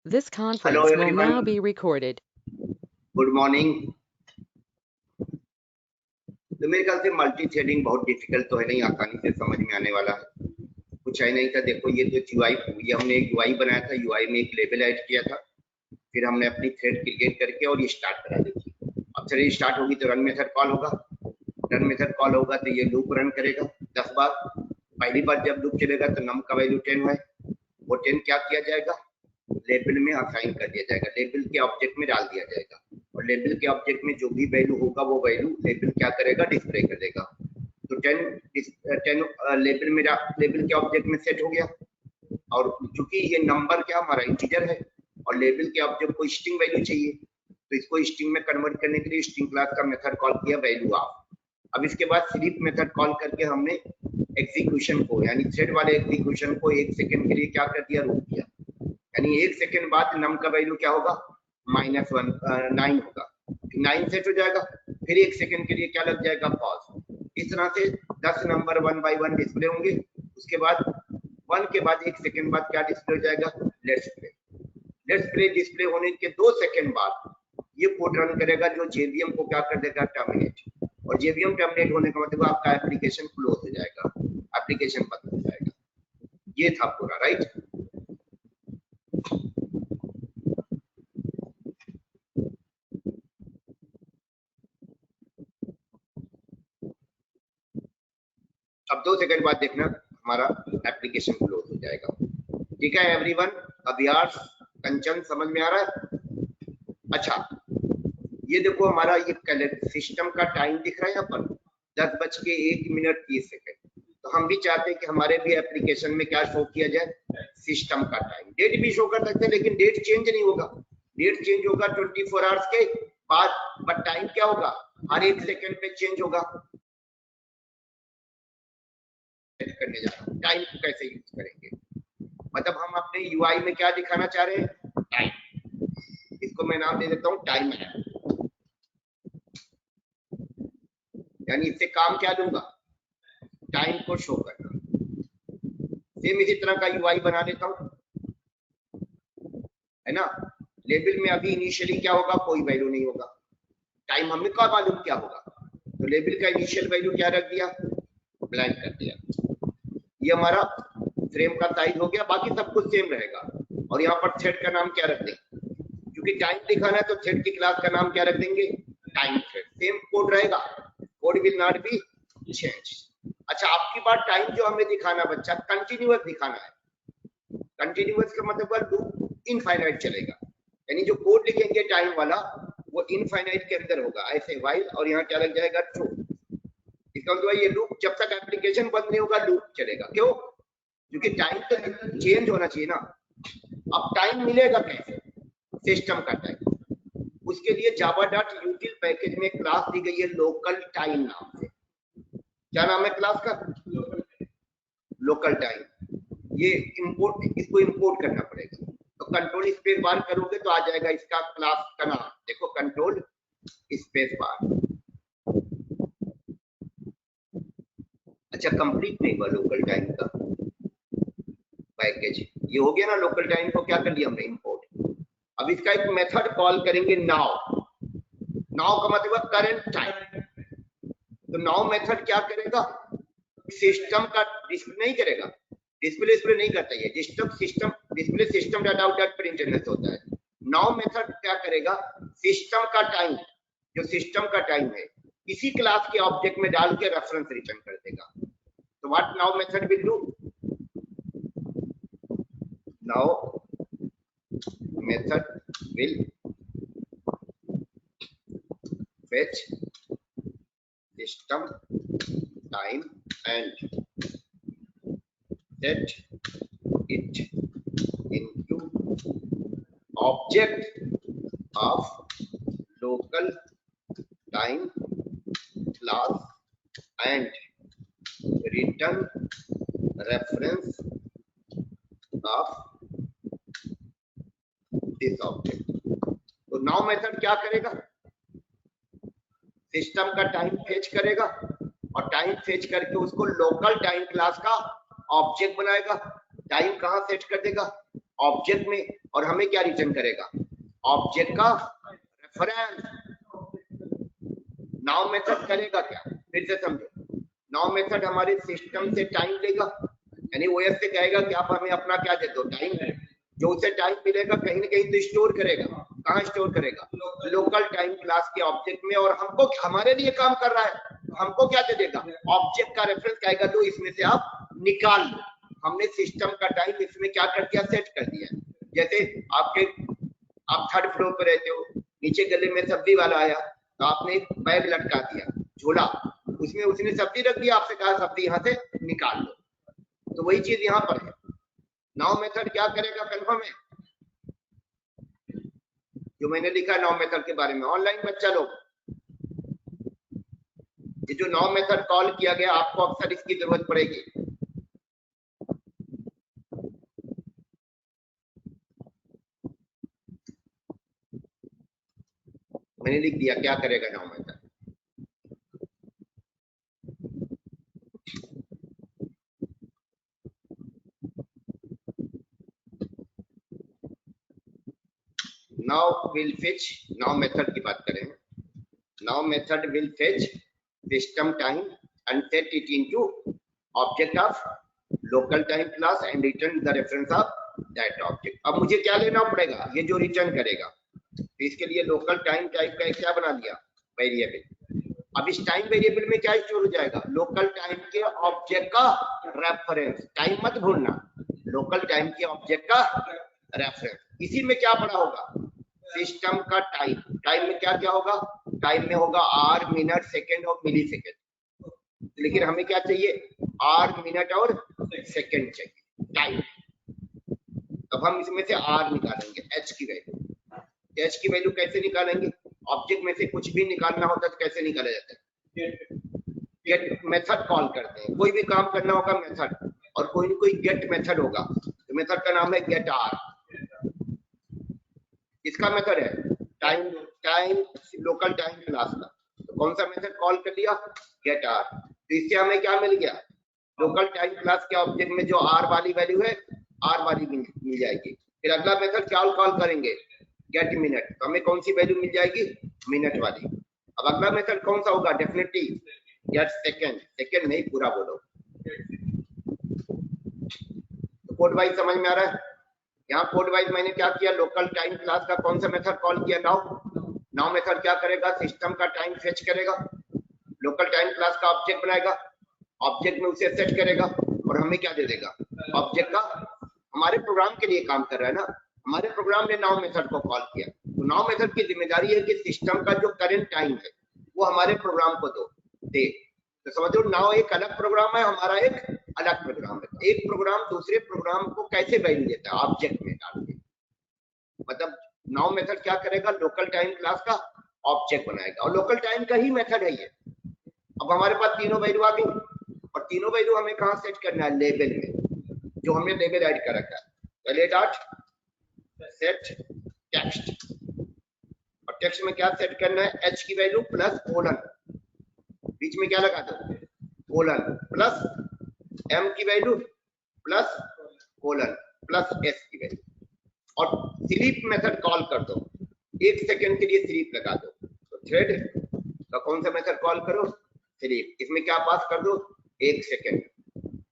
This conference will everyone. now be recorded. Good morning. तो मेरे ख्याल से मल्टी थ्रेडिंग बहुत डिफिकल्ट तो है नहीं, आसानी से समझ में आने वाला है। कुछ है नहीं था। देखो ये तो ये हमने एक यूआई बनाया था, यूआई में एक लेबल ऐड किया था, फिर हमने अपनी थ्रेड क्रिएट करके और ये स्टार्ट करा दी थी। अब थ्रेड स्टार्ट होगी तो रन मेथड कॉल होगा, रन मेथड कॉल होगा तो ये लूप रन करेगा 10 बार। पहली बार जब लूप चलेगा तो नम का वैल्यू 10 है, वो 10 क्या किया जाएगा, लेबल में असाइन कर दिया जाएगा, लेबल के ऑब्जेक्ट में डाल दिया जाएगा, और लेबल के ऑब्जेक्ट में जो भी वैल्यू होगा वो वैल्यू लेबल क्या करेगा, डिस्प्ले कर देगा। तो 10 लेबल में लेबल के ऑब्जेक्ट में सेट हो गया। और चूंकि ये नंबर क्या हमारा इंटीजर है और लेबल के ऑब्जेक्ट को स्ट्रिंग वैल्यू चाहिए, तो इसको स्ट्रिंग में कन्वर्ट करने के लिए स्ट्रिंग क्लास का मेथड कॉल किया वैल्यू ऑफ। अब इसके बाद स्लीप मेथड कॉल करके हमने एग्जीक्यूशन को, यानी थ्रेड वाले एग्जीक्यूशन को 1 सेकंड के लिए क्या कर दिया, रोक दिया। यानी 1 सेकंड बाद नम का वैल्यू क्या होगा, -9 होगा, 9 सेट हो जाएगा, फिर 1 सेकंड के लिए क्या लग जाएगा, पॉज। इस तरह से 10 नंबर 1 बाय 1 डिस्प्ले होंगे। उसके बाद 1 के बाद 1 सेकंड बाद क्या डिस्प्ले हो जाएगा, let's play. Let's play display होने के 2 सेकंड बाद ये कोड रन करेगा जो जेवीएम को क्या कर देगा, टर्मिनेट। और जेवीएम टर्मिनेट होने का मतलब आपका एप्लीकेशन क्लोज हो जाएगा, एप्लीकेशन बंद हो जाएगा। ये था पूरा, राइट। अब 2 सेकंड बाद देखना हमारा एप्लीकेशन क्लोज हो जाएगा। ठीक है एवरीवन, अभियास कंचन समझ में आ रहा है? अच्छा, ये देखो हमारा ये सिस्टम का टाइम दिख रहा है यहाँ पर 10:01 तो हम भी चाहते हैं कि हमारे भी एप्लीकेशन में क्या शो किया जाए, सिस्टम का टाइम। डेट भी शो कर सकते हैं लेकिन डेट चेंज नहीं होगा, डेट चेंज होगा 24 आवर्स के बाद, बट टाइम क्या होगा, हर 1 सेकंड पे चेंज होगा। करने जा रहा हूं टाइम को कैसे यूज करेंगे, मतलब हम अपने यूआई में क्या दिखाना चाह रहे हैं, टाइम। इसको मैं नाम दे देता हूं टाइम है, यानी इससे काम क्या दूंगा, टाइम को शो करना। सेम इसी तरह का यूआई बना लेता हूं, है ना। लेबल में अभी इनिशियली क्या होगा, कोई वैल्यू नहीं होगा, टाइम हमें क्या मालूम क्या होगा, तो लेबल का इनिशियल वैल्यू क्या रख दिया, ब्लैंक कर दिया। ये हमारा फ्रेम का साइज हो गया, बाकी सब कुछ सेम रहेगा। और यहाँ पर थ्रेड का नाम क्या रख देंगे, क्योंकि टाइम दिखाना है तो थ्रेड की क्लास का नाम क्या रख देंगे, टाइम थ्रेड। सेम कोड रहेगा, code will not be change. अच्छा, आपकी बात टाइम जो हमें दिखाना बच्चा, कंटिन्यूअस दिखाना है। कंटिन्यूअस का मतलब लूप इनफाइनाइट चलेगा, यानी जो कोड लिखेंगे टाइम वाला वो इनफाइनाइट के अंदर होगा, ऐसे व्हाइल, और यहाँ क्या लग जाएगा, ट्रू। इसका मतलब ये लूप जब तक एप्लीकेशन बंद नहीं होगा लूप चलेगा। क्यों, क्योंकि टाइम तो चेंज होना चाहिए ना। अब टाइम मिलेगा कैसे, सिस्टम का टाइम। उसके लिए java.util पैकेज में क्लास दी गई है लोकल टाइम नाम से। क्या नाम है क्लास का, लोकल टाइम। ये इंपोर्ट, इसको इंपोर्ट करना पड़ेगा, तो कंट्रोल स्पेस बार करोगे तो आ जाएगा इसका क्लास का नाम। देखो कंट्रोल स्पेस बार। अच्छा, कंप्लीट नहीं हुआ लोकल टाइम का पैकेज, ये हो गया ना। लोकल टाइम को क्या कर लिया हमने, इंपोर्ट। अब इसका एक मेथड कॉल करेंगे नाउ। नाउ का मतलब करंट टाइम। तो नाउ मेथड क्या करेगा, सिस्टम का डिस्प्ले नहीं करेगा, डिस्प्ले नहीं करता है, system display system dot out dot println से होता है। नाउ मेथड क्या करेगा, सिस्टम का टाइम, जो सिस्टम का टाइम है इसी क्लास के ऑब्जेक्ट में डाल के रेफरेंस रिटर्न कर देगा। तो what now method will do, now method will fetch system time and set it into object of local time class and return reference of this object। तो नाउ मेथड क्या करेगा, system का time fetch करेगा और time fetch करके उसको local time class का object बनाएगा। टाइम कहां सेट कर देगा, ऑब्जेक्ट में, और हमें क्या रिटर्न करेगा, ऑब्जेक्ट का रेफरेंस। नाउ मेथड करेगा क्या, फिर से समझो, नाउ मेथड हमारे सिस्टम से टाइम लेगा, यानी ओएस से कहेगा कि आप हमें अपना क्या दे दो, टाइम। जो उसे टाइम मिलेगा कहीं ना कहीं तो स्टोर करेगा, कहाँ स्टोर करेगा, लोकल टाइम क्लास के ऑब्जेक्ट में, और हमको हमारे लिए काम कर रहा है, हमको क्या दे देगा, ऑब्जेक्ट का रेफरेंस कहेगा, तो इसमें से आप निकाल लो। हमने सिस्टम का टाइम इसमें क्या कर दिया, सेट कर दिया। जैसे आप 3rd फ्लोर पर रहते हो, नीचे गले में सब्जी वाला आया तो आपने एक बैग लटका दिया, झोला, उसमें उसने सब्जी रख दिया, आपसे कहा सब्जी यहाँ से निकाल लो। तो वही चीज यहाँ पर है। नाउ मेथड क्या करेगा, कंफर्म है जो मैंने लिखा नाउ मेथड के बारे में। ऑनलाइन बच्चा लोग, ये जो नाउ मेथड कॉल किया गया, आपको अक्सर इसकी जरूरत पड़ेगी। मैंने लिख दिया क्या करेगा now method. Now will fetch, now method की बात करें, now method will fetch system time and set it into object of local time class and return the reference of that object. अब मुझे क्या लेना पड़ेगा, ये जो रिटर्न करेगा, तो इसके लिए लोकल टाइम टाइप का क्या बना दिया, वेरिएबल। अब इस टाइम वेरिएबल में क्या स्टोर हो जाएगा, लोकल टाइम के ऑब्जेक्ट का रेफरेंस। टाइम मत भूलना, लोकल टाइम के ऑब्जेक्ट का रेफरेंस। इसी में क्या पड़ा होगा, सिस्टम का टाइम। टाइम में क्या क्या होगा, टाइम में होगा आर, मिनट, सेकेंड और मिली सेकेंड। लेकिन हमें क्या चाहिए, आर, मिनट और सेकेंड चाहिए टाइम। अब हम इसमें से आर निकालेंगे, एच की वैल्यू। एच की वैल्यू कैसे निकालेंगे, ऑब्जेक्ट में से कुछ भी निकालना होता है तो कैसे निकाला जाता है, गेट मेथड कॉल करते हैं। कोई भी काम करना होगा मेथड, और कोई ना कोई गेट मेथड होगा, तो मेथड का नाम है गेट आर। इसका मेथड है टाइम लोकल टाइम क्लास का। तो कौन सा मेथड कॉल कर लिया, गेट आर। तो इससे हमें क्या मिल गया, लोकल टाइम क्लास के ऑब्जेक्ट में जो आर वाली वैल्यू है, आर वाली मिल जाएगी। फिर अगला मेथड क्या कॉल करेंगे, गेट मिनट। तो हमें कौन सी वैल्यू मिल जाएगी, मिनट वाली। अब अगला मेथड कौन सा होगा, डेफिनेटली गेट सेकेंड। सेकेंड नहीं, पूरा बोलो। तो कोड वाइज समझ में आ रहा है। यहाँ कोड वाइज मैंने क्या किया, लोकल टाइम क्लास का कौन सा मेथड कॉल किया, नाउ मेथड क्या करेगा, सिस्टम का टाइम फेच करेगा, लोकल टाइम क्लास का ऑब्जेक्ट बनाएगा, ऑब्जेक्ट में उसे सेट करेगा, और हमें क्या दे देगा, ऑब्जेक्ट का। हमारे प्रोग्राम के लिए काम कर रहा है ना, हमारे प्रोग्राम ने नाउ मेथड को कॉल किया। तो नाउ मेथड की जिम्मेदारी है कि सिस्टम का जो करंट टाइम है वो हमारे प्रोग्राम को दे। तो समझो, नाउ एक अलग प्रोग्राम है, हमारा एक अलग प्रोग्राम है। एक प्रोग्राम दूसरे प्रोग्राम को कैसे वैल्यू देता है, ऑब्जेक्ट में डाल के। मतलब नाउ मेथड क्या करेगा, लोकल टाइम क्लास का ऑब्जेक्ट बनाएगा, और लोकल टाइम का ही मेथड है ये। अब हमारे पास तीनों वैल्यू आ गई, और तीनों वैल्यू हमें कहाँ सेट करना है, लेबल में, जो हमने लेबल ऐड कर रखा है। पहले डॉट सेट टेक्स्ट, और टेक्स्ट में क्या सेट करना है, एच की वैल्यू प्लस कोलन, बीच में क्या लगा दो, कोलन, प्लस एम की value plus colon plus S की वैल्यू, और स्लीप मेथड कॉल कर दो। 1 सेकंड के लिए स्लीप लगा दो। तो थ्रेड का कौन सा मेथड कॉल करो, स्लीप। इसमें क्या पास कर दो, 1 सेकंड,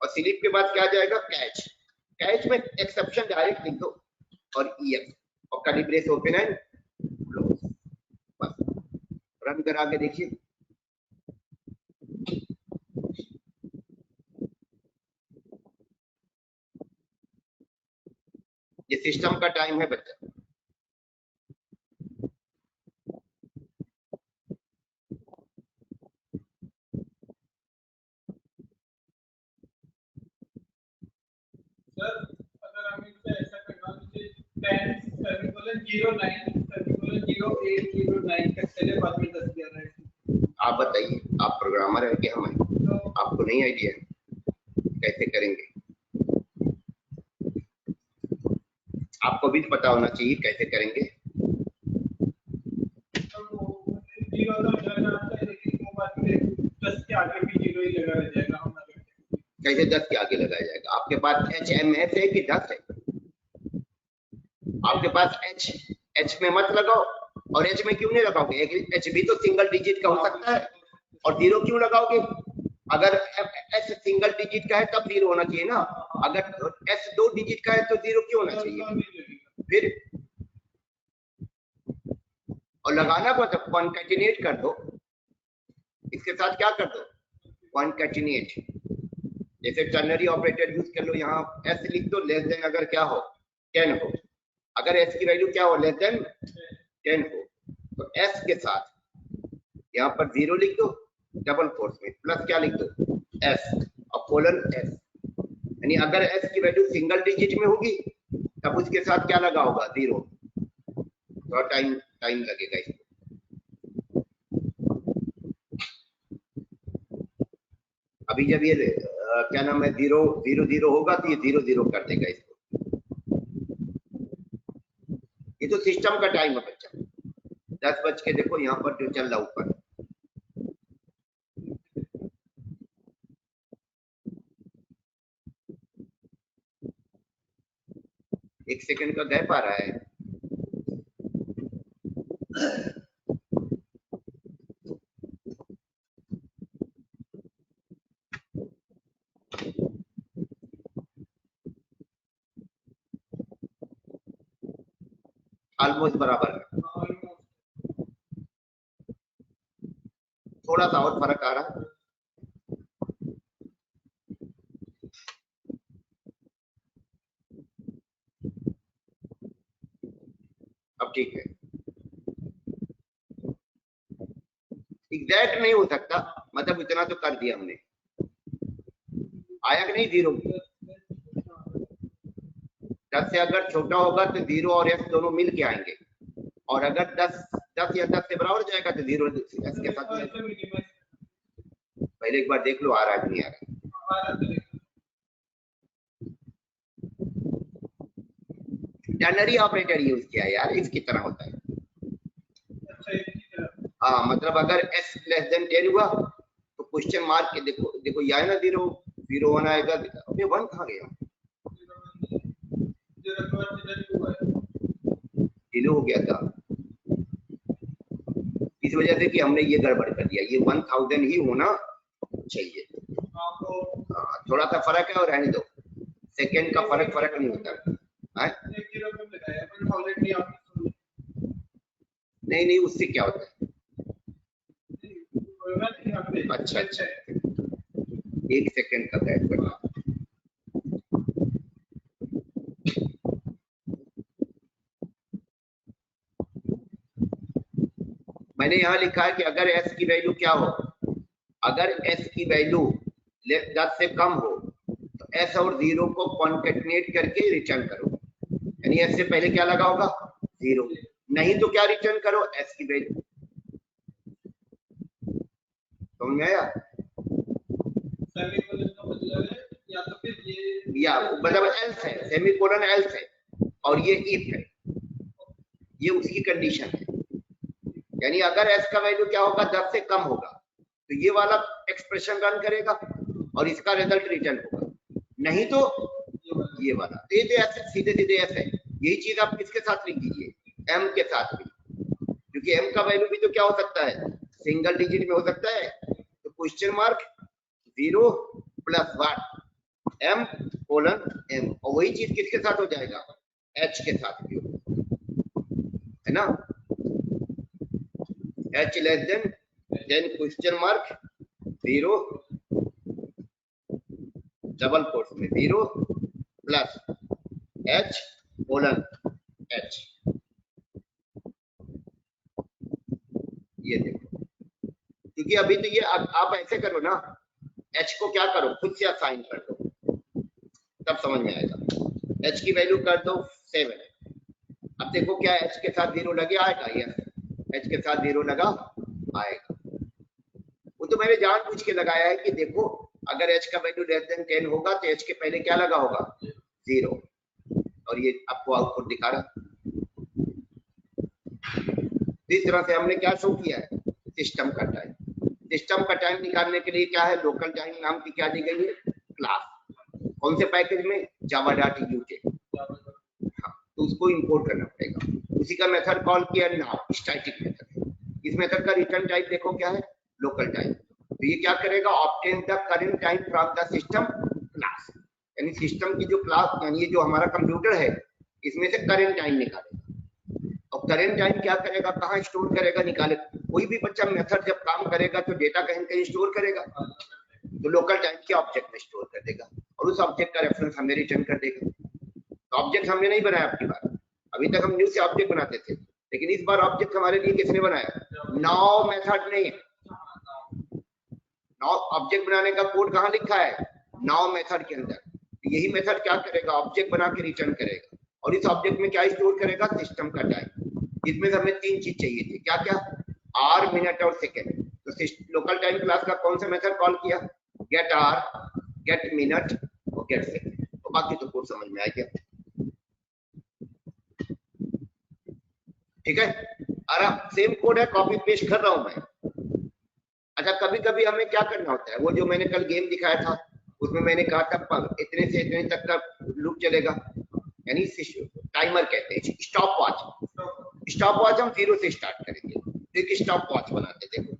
और स्लीप के बाद क्या जाएगा, कैच। कैच में एक्सेप्शन डायरेक्ट लिख दो, और ईएफ, और curly brace open and close. बस रन करा के देखिए। ये सिस्टम का टाइम है बच्चा। सर अगर हम इसे ऐसा करना, जैसे 10 सेमीकोलन 09 सेमीकोलन 08 09 तक चले, बाद में 10 दिया रहे। आप बताइए, आप प्रोग्रामर है कि हम हैं, तो आपको नहीं आइडिया कैसे करेंगे, आपको भी पता होना चाहिए कैसे करेंगे। कैसे 10 के आगे लगाया जाएगा, आपके पास HMS है कि 10 है, आपके पास एच में मत लगाओ। और एच में क्यों नहीं लगाओगे? एच भी तो सिंगल डिजिट का हो सकता है, और 0 क्यों लगाओगे? अगर एस सिंगल डिजिट का है तब 0 होना चाहिए ना। अगर एस 2 डिजिट का है तो 0 क्यों होना चाहिए फिर? और लगाना को तो कॉन्कैटिनेट कर दो, इसके साथ क्या कर दो? कॉन्कैटिनेट। जैसे टर्नरी ऑपरेटर यूज कर लो, यहाँ एस लिख दो लेस देन अगर क्या हो 10 हो, अगर एस की वैल्यू क्या हो लेस देन 10 हो, तो एस के साथ यहाँ पर 0 लिख दो, डबल कोट्स में प्लस क्या लिख दो? एस और कोलन एस। यानी अगर एस की वैल्यू सिंगल डिजिट में होगी तब उसके साथ क्या लगा होगा? 0। थोड़ा टाइम लगेगा इसको। अभी जब ये क्या नाम है 0 होगा तो ये 0 कर देगा इसको। ये तो सिस्टम का टाइम है बच्चा। 10 बज के देखो यहाँ पर जो चल रहा ऊपर। एक सेकंड का गैप आ रहा है। ऑलमोस्ट बराबर है, थोड़ा सा और फर्क आ रहा है। अब ठीक है। एग्जैक्ट नहीं हो सकता, मतलब इतना तो कर दिया हमने। आया कि नहीं 0? 10 से अगर छोटा होगा तो 0 और एस दोनों मिल के आएंगे, और अगर 10 या 10 से बराबर जाएगा तो 0 एस के साथ मिलेगा। पहले एक बार देख लो आ रहा है नहीं आ रहा। टर्नरी ऑपरेटर यूज किया यार, इसकी तरह होता है। हाँ, मतलब अगर एस लेस देन 10 हुआ तो क्वेश्चन मार्क के देखो ये है ना 0 1 आएगा। अबे 1 कहाँ गया? 0 हो गया था इस वजह से कि हमने ये गड़बड़ कर दिया। ये 1000 ही होना चाहिए। थोड़ा सा फर्क है और रहने दो, सेकंड का फर्क नहीं होता है। नहीं उससे क्या होता है? अच्छा 1 सेकंड का गैप करना। मैंने यहाँ लिखा है कि अगर एस की वैल्यू क्या हो, अगर एस की वैल्यू 10 से कम हो तो एस और 0 को कॉन्कैटिनेट करके रिटर्न करो। यानी एस से पहले क्या लगा होगा? 0। नहीं तो क्या रिटर्न करो? एस की वैल्यू। समझ में आया? या मतलब एल्स है, सेमीकोलन एल्स है, और ये इफ है, ये उसकी कंडीशन है। यानी अगर एस का वैल्यू क्या होगा? 10 से कम होगा तो ये वाला एक्सप्रेशन रन करेगा और इसका रिजल्ट रिटर्न होगा, नहीं तो ये वाला। तो ये ऐसे सीधे एस है। यही चीज आप किसके साथ लिख दीजिए? एम के साथ भी, क्योंकि एम का वैल्यू भी तो क्या हो सकता है? सिंगल डिजिट में हो सकता है। तो question mark 0 plus what? M colon M. और वही चीज किसके साथ हो जाएगा? एच के साथ भी है ना। H less than then question mark 0 double quotes में 0 प्लस एच कोलन एच। ये देखो, क्योंकि अभी तो ये आप ऐसे करो ना, एच को क्या करो? खुद से असाइन कर दो, तब समझ में आएगा। एच की वैल्यू कर दो 7। अब देखो क्या एच के साथ 0 लगे आएगा? यस, एच के साथ 0 लगा आएगा। वो तो मैंने जानबूझ के लगाया है कि देखो अगर एच का वैल्यू लेस देन 10 होगा तो एच के पहले क्या लगा होगा? 0। और ये आपको आउटपुट दिखा रहा। इस तरह से हमने क्या शो किया है? सिस्टम का टाइम। सिस्टम का टाइम निकालने के लिए क्या है? लोकल टाइम नाम की क्या दी गई है? क्लास। कौन से पैकेज में? java.uk। हाँ, तो उसको इंपोर्ट करना पड़ेगा। उसी का मेथड कॉल किया नाउ, स्टैटिक मेथड है। इस मेथड का रिटर्न टाइप देखो क्या है, लोकल टाइम। तो ये क्या करेगा, obtain the current time from the system class, यानी सिस्टम की जो क्लास, यानी ये जो हमारा कंप्यूटर है इसमें से करंट टाइम निकालेगा। और करंट टाइम क्या करेगा, कहाँ स्टोर करेगा, निकाले। कोई भी बच्चा मेथड जब काम करेगा तो डेटा कहीं न कहीं स्टोर करेगा, तो लोकल टाइम के ऑब्जेक्ट में स्टोर कर देगा और उस ऑब्जेक्ट का रेफरेंस हमें रिटर्न कर देगा। तो ऑब्जेक्ट हमने नहीं बनाया आपकी बार, अभी तक हम न्यू से ऑब्जेक्ट बनाते थे, लेकिन इस बार ऑब्जेक्ट हमारे लिए किसने बनाया, नाउ मेथड ने। नाउ ऑब्जेक्ट बनाने का कोड कहाँ लिखा है, नाउ मेथड के अंदर। यही मेथड क्या करेगा, ऑब्जेक्ट बना के रिटर्न करेगा और इस ऑब्जेक्ट में क्या स्टोर करेगा, सिस्टम का टाइम। इसमें से हमें तीन चीज चाहिए थी, क्या क्या, आर, मिनट और सेकेंड। तो लोकल टाइम क्लास का कौन सा मेथड कॉल किया, गेट आर, गेट मिनट और गेट सेकेंड। तो बाकी तो कोड समझ में आ गया, ठीक है। और अब सेम कोड है, कॉपी पेस्ट कर रहा हूं मैं। अच्छा, कभी कभी हमें क्या करना होता है, वो जो मैंने कल गेम दिखाया था उसमें मैंने कहा था इतने से इतने तक का लूप चलेगा, यानी टाइमर कहते हैं, स्टॉप वॉच। स्टॉप वॉच हम 0 से स्टार्ट करेंगे, तो एक स्टॉप वॉच बनाते, देखो।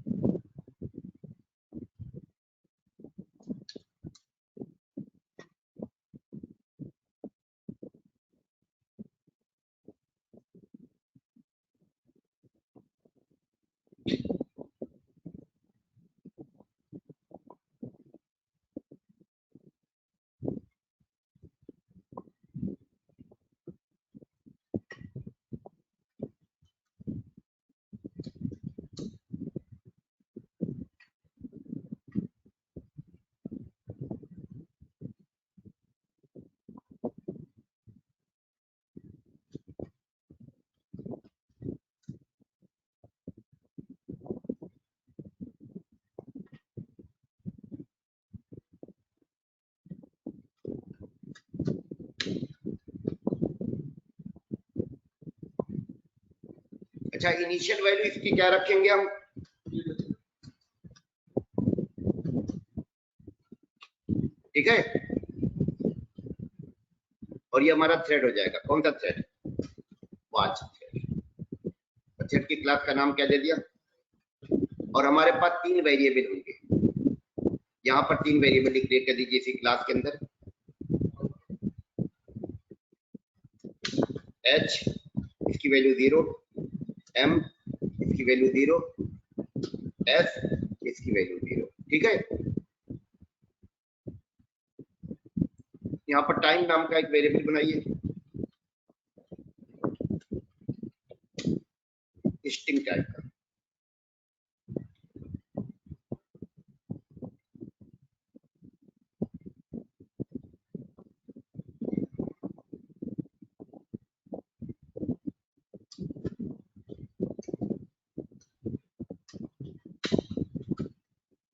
अच्छा, इनिशियल वैल्यू इसकी क्या रखेंगे हम, ठीक है। और ये हमारा थ्रेड हो जाएगा, कौन सा थ्रेड, वॉच थ्रेड। थ्रेड की क्लास का नाम क्या दे दिया, और हमारे पास 3 वेरिएबल होंगे, यहाँ पर 3 वेरिएबल डिक्लेयर कर दीजिए इसी क्लास के अंदर। h इसकी वैल्यू 0, m इसकी वैल्यू 0, s इसकी वैल्यू 0, ठीक है। यहाँ पर टाइम नाम का एक वेरिएबल बनाइए, स्ट्रिंग टाइप का।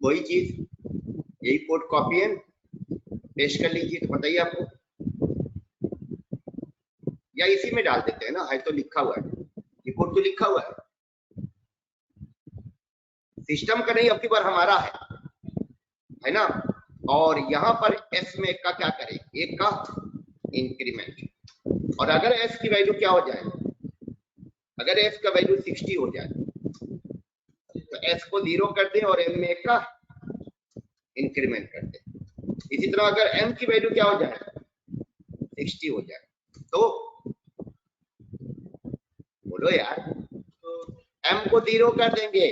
वही चीज, यही कोड कॉपी एंड पेस्ट कर लीजिए। तो बताइए आपको, या इसी में डाल देते हैं ना, है तो लिखा हुआ है, ये कोड तो लिखा हुआ है, सिस्टम का नहीं, अब की बार हमारा है ना। और यहाँ पर s में एक का क्या करें, एक का इंक्रीमेंट। और अगर s की वैल्यू क्या हो जाए, अगर s का वैल्यू 60 हो जाए तो s को 0 कर दें और m में एक का इंक्रीमेंट कर दें। इसी तरह अगर m की वैल्यू क्या हो जाए, 60 हो जाए, तो बोलो यार, m को 0 कर देंगे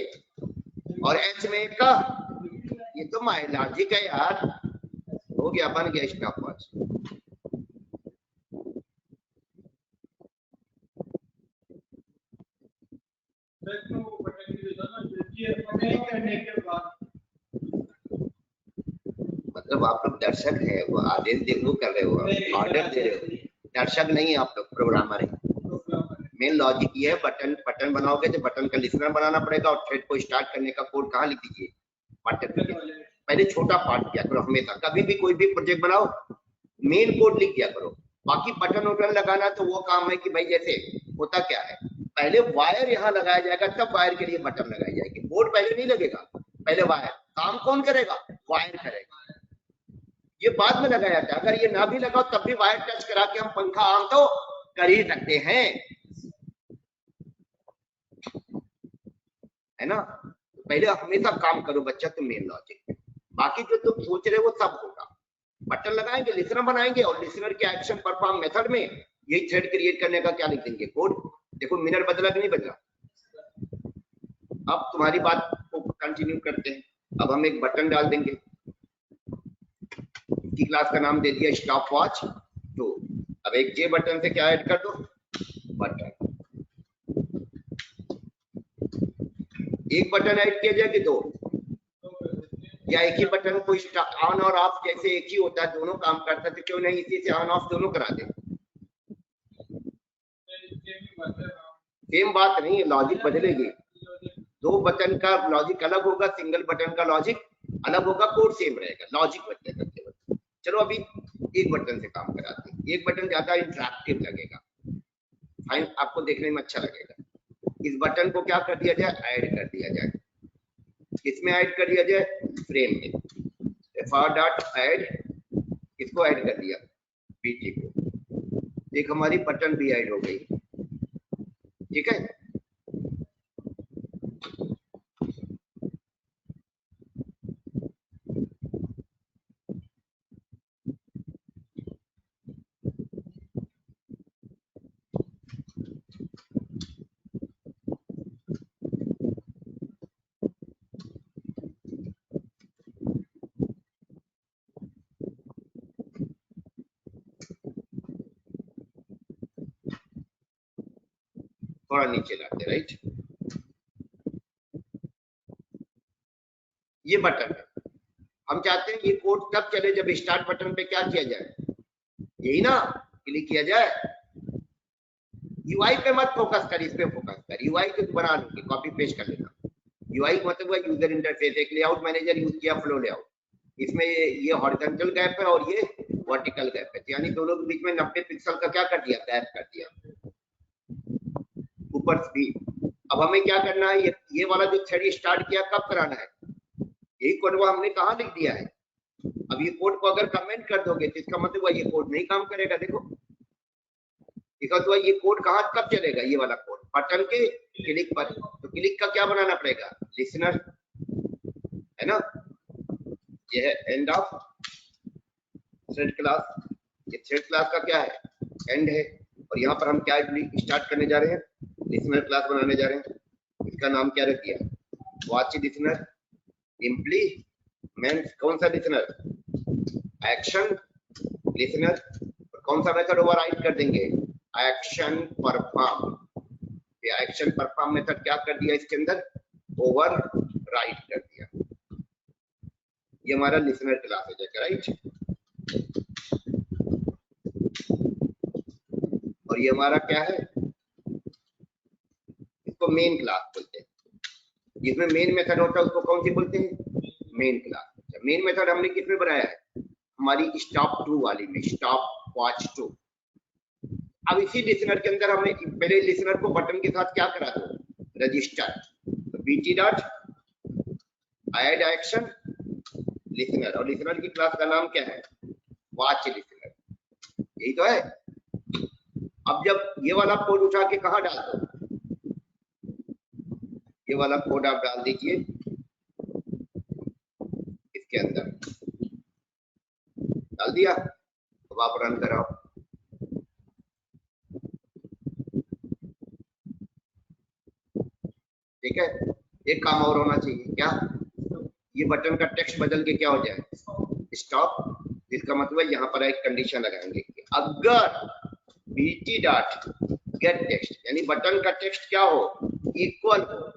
और h में एक का, ये तो माय लॉजिक है यार, हो गया, बन गया स्टॉप वॉच। मतलब आप लोग दर्शक है, वो आदेश दे, वो कर रहे हो, ऑर्डर दे रहे हो, दर्शक नहीं है आप लोग, प्रोग्रामर है। मेन लॉजिक ये है, बटन बटन बनाओगे तो बटन का लिसनर बनाना पड़ेगा, और थ्रेड को स्टार्ट करने का कोड कहाँ लिख दीजिए, बटन के पहले छोटा पार्ट किया करो हमेशा, कभी भी कोई भी प्रोजेक्ट बनाओ मेन कोड लिख दिया करो। बाकी बटन वटन लगाना तो वो काम है कि भाई, जैसे होता क्या है, पहले वायर यहाँ लगाया जाएगा, तब वायर के लिए बटन लगाई जाएगी, बोर्ड पहले नहीं लगेगा, पहले वायर। काम कौन करेगा, वायर करेगा, ये बाद में लगाया जाता है। अगर ये ना भी लगाओ तब भी वायर टच करा के हम पंखा ऑन तो कर ही सकते हैं, है ना। पहले हमेशा काम करो बच्चा, तुम मेन लॉजिक, बाकी जो तुम सोच रहे हो वो सब होगा। बटन लगाएंगे, लिसनर बनाएंगे, और लिसनर के एक्शन परफॉर्म मेथड में यही थ्रेड क्रिएट करने का क्या लिख देंगे कोड। देखो मिनट बदला कि नहीं बदला। अब तुम्हारी बात को कंटिन्यू करते हैं। अब हम एक बटन डाल देंगे, की क्लास का नाम दे दिया स्टॉप वॉच। तो अब एक जे बटन से क्या ऐड कर दो, बटन। एक बटन ऐड किया जाए कि दो, या एक ही बटन को ऑन और ऑफ जैसे एक ही होता है, दोनों काम करता है, तो क्यों नहीं इसी से ऑन ऑफ दोनों करा दे। सेम बात नहीं है, लॉजिक बदलेगी। दो बटन का लॉजिक अलग होगा, सिंगल बटन का लॉजिक अलग होगा, कोड सेम रहेगा, लॉजिक बदलेगा केवल। चलो अभी एक बटन से काम कराते हैं। एक बटन ज्यादा इंटरैक्टिव लगेगा, फाइन, आपको देखने में अच्छा लगेगा। इस बटन को क्या कर दिया जाए, ऐड कर दिया जाए। किसमें ऐड कर दिया जाए, फ्रेम में। fr.add, किसको ऐड कर दिया, बीटी को। एक हमारी बटन भी ऐड हो गई, ठीक है। थोड़ा नीचे लाते, राइट। ये बटन है, हम चाहते हैं ये कोड तब चले जब स्टार्ट बटन पे क्या किया जाए, यही ना, क्लिक किया जाए। यूआई पे मत फोकस कर, इस पे फोकस कर। यूआई तो बना लूंगी, कॉपी पेस्ट कर लेना। यूआई मतलब यूजर इंटरफेस, एक लेआउट मैनेजर यूज किया, फ्लो लेआउट। इसमें ये हॉरिजॉन्टल गैप है और ये वर्टिकल गैप है, यानी दोनों के बीच में 90 पिक्सल का क्या कर दिया, गैप कर दिया ऊपर भी। अब हमें क्या करना है, ये वाला जो थ्रेड स्टार्ट किया कब कराना है, यही कोड वो हमने कहाँ लिख दिया है। अब ये कोड को अगर कमेंट कर दोगे तो इसका मतलब ये कोड नहीं काम करेगा। देखो तो ये कोड कहाँ कब चलेगा, ये वाला कोड बटन के क्लिक पर। तो क्लिक का क्या बनाना पड़ेगा, लिसनर, है ना। ये है एंड ऑफ थ्रेड क्लास। ये थ्रेड क्लास का क्या है, एंड है। और यहाँ पर हम क्या स्टार्ट करने जा रहे हैं, लिसनर क्लास बनाने जा रहे हैं। इसका नाम क्या रख दिया, वॉच लिसनर। इम्प्लीमेंट कौन सा लिसनर, एक्शन लिसनर। कौन सा मेथड ओवरराइड कर देंगे, action perform. Action perform method क्या कर दिया इसके अंदर, ओवरराइड कर दिया। ये हमारा लिसनर क्लास हो जाएगा, राइट। और ये हमारा क्या है, इसको मेन क्लास बोलते हैं। जिसमें मेन मेथड होता है उसको कौन सी बोलते हैं, मेन क्लास। मेन मेथड हमने किसमें बनाया है, हमारी स्टॉप टू वाली में, स्टॉप वॉच टू। अब इसी लिसनर के अंदर हमें पहले लिसनर को बटन के साथ क्या करा दो, रजिस्टर। तो BT dot add action listener, और लिसनर की क्लास का नाम क्या है, वॉच लिसनर, यही तो है। अब जब ये वाला कोड उठा के कहाँ डाल दो, ये वाला कोड आप डाल दीजिए इसके अंदर, डाल दिया। अब आप रन कराओ, ठीक है। एक काम और होना चाहिए, क्या, ये बटन का टेक्स्ट बदल के क्या हो जाए, स्टॉप। इसका मतलब यहाँ पर एक कंडीशन लगाएंगे कि अगर बीटी डॉट गेट टेक्स्ट, यानी बटन का टेक्स्ट क्या हो, इक्वल हो,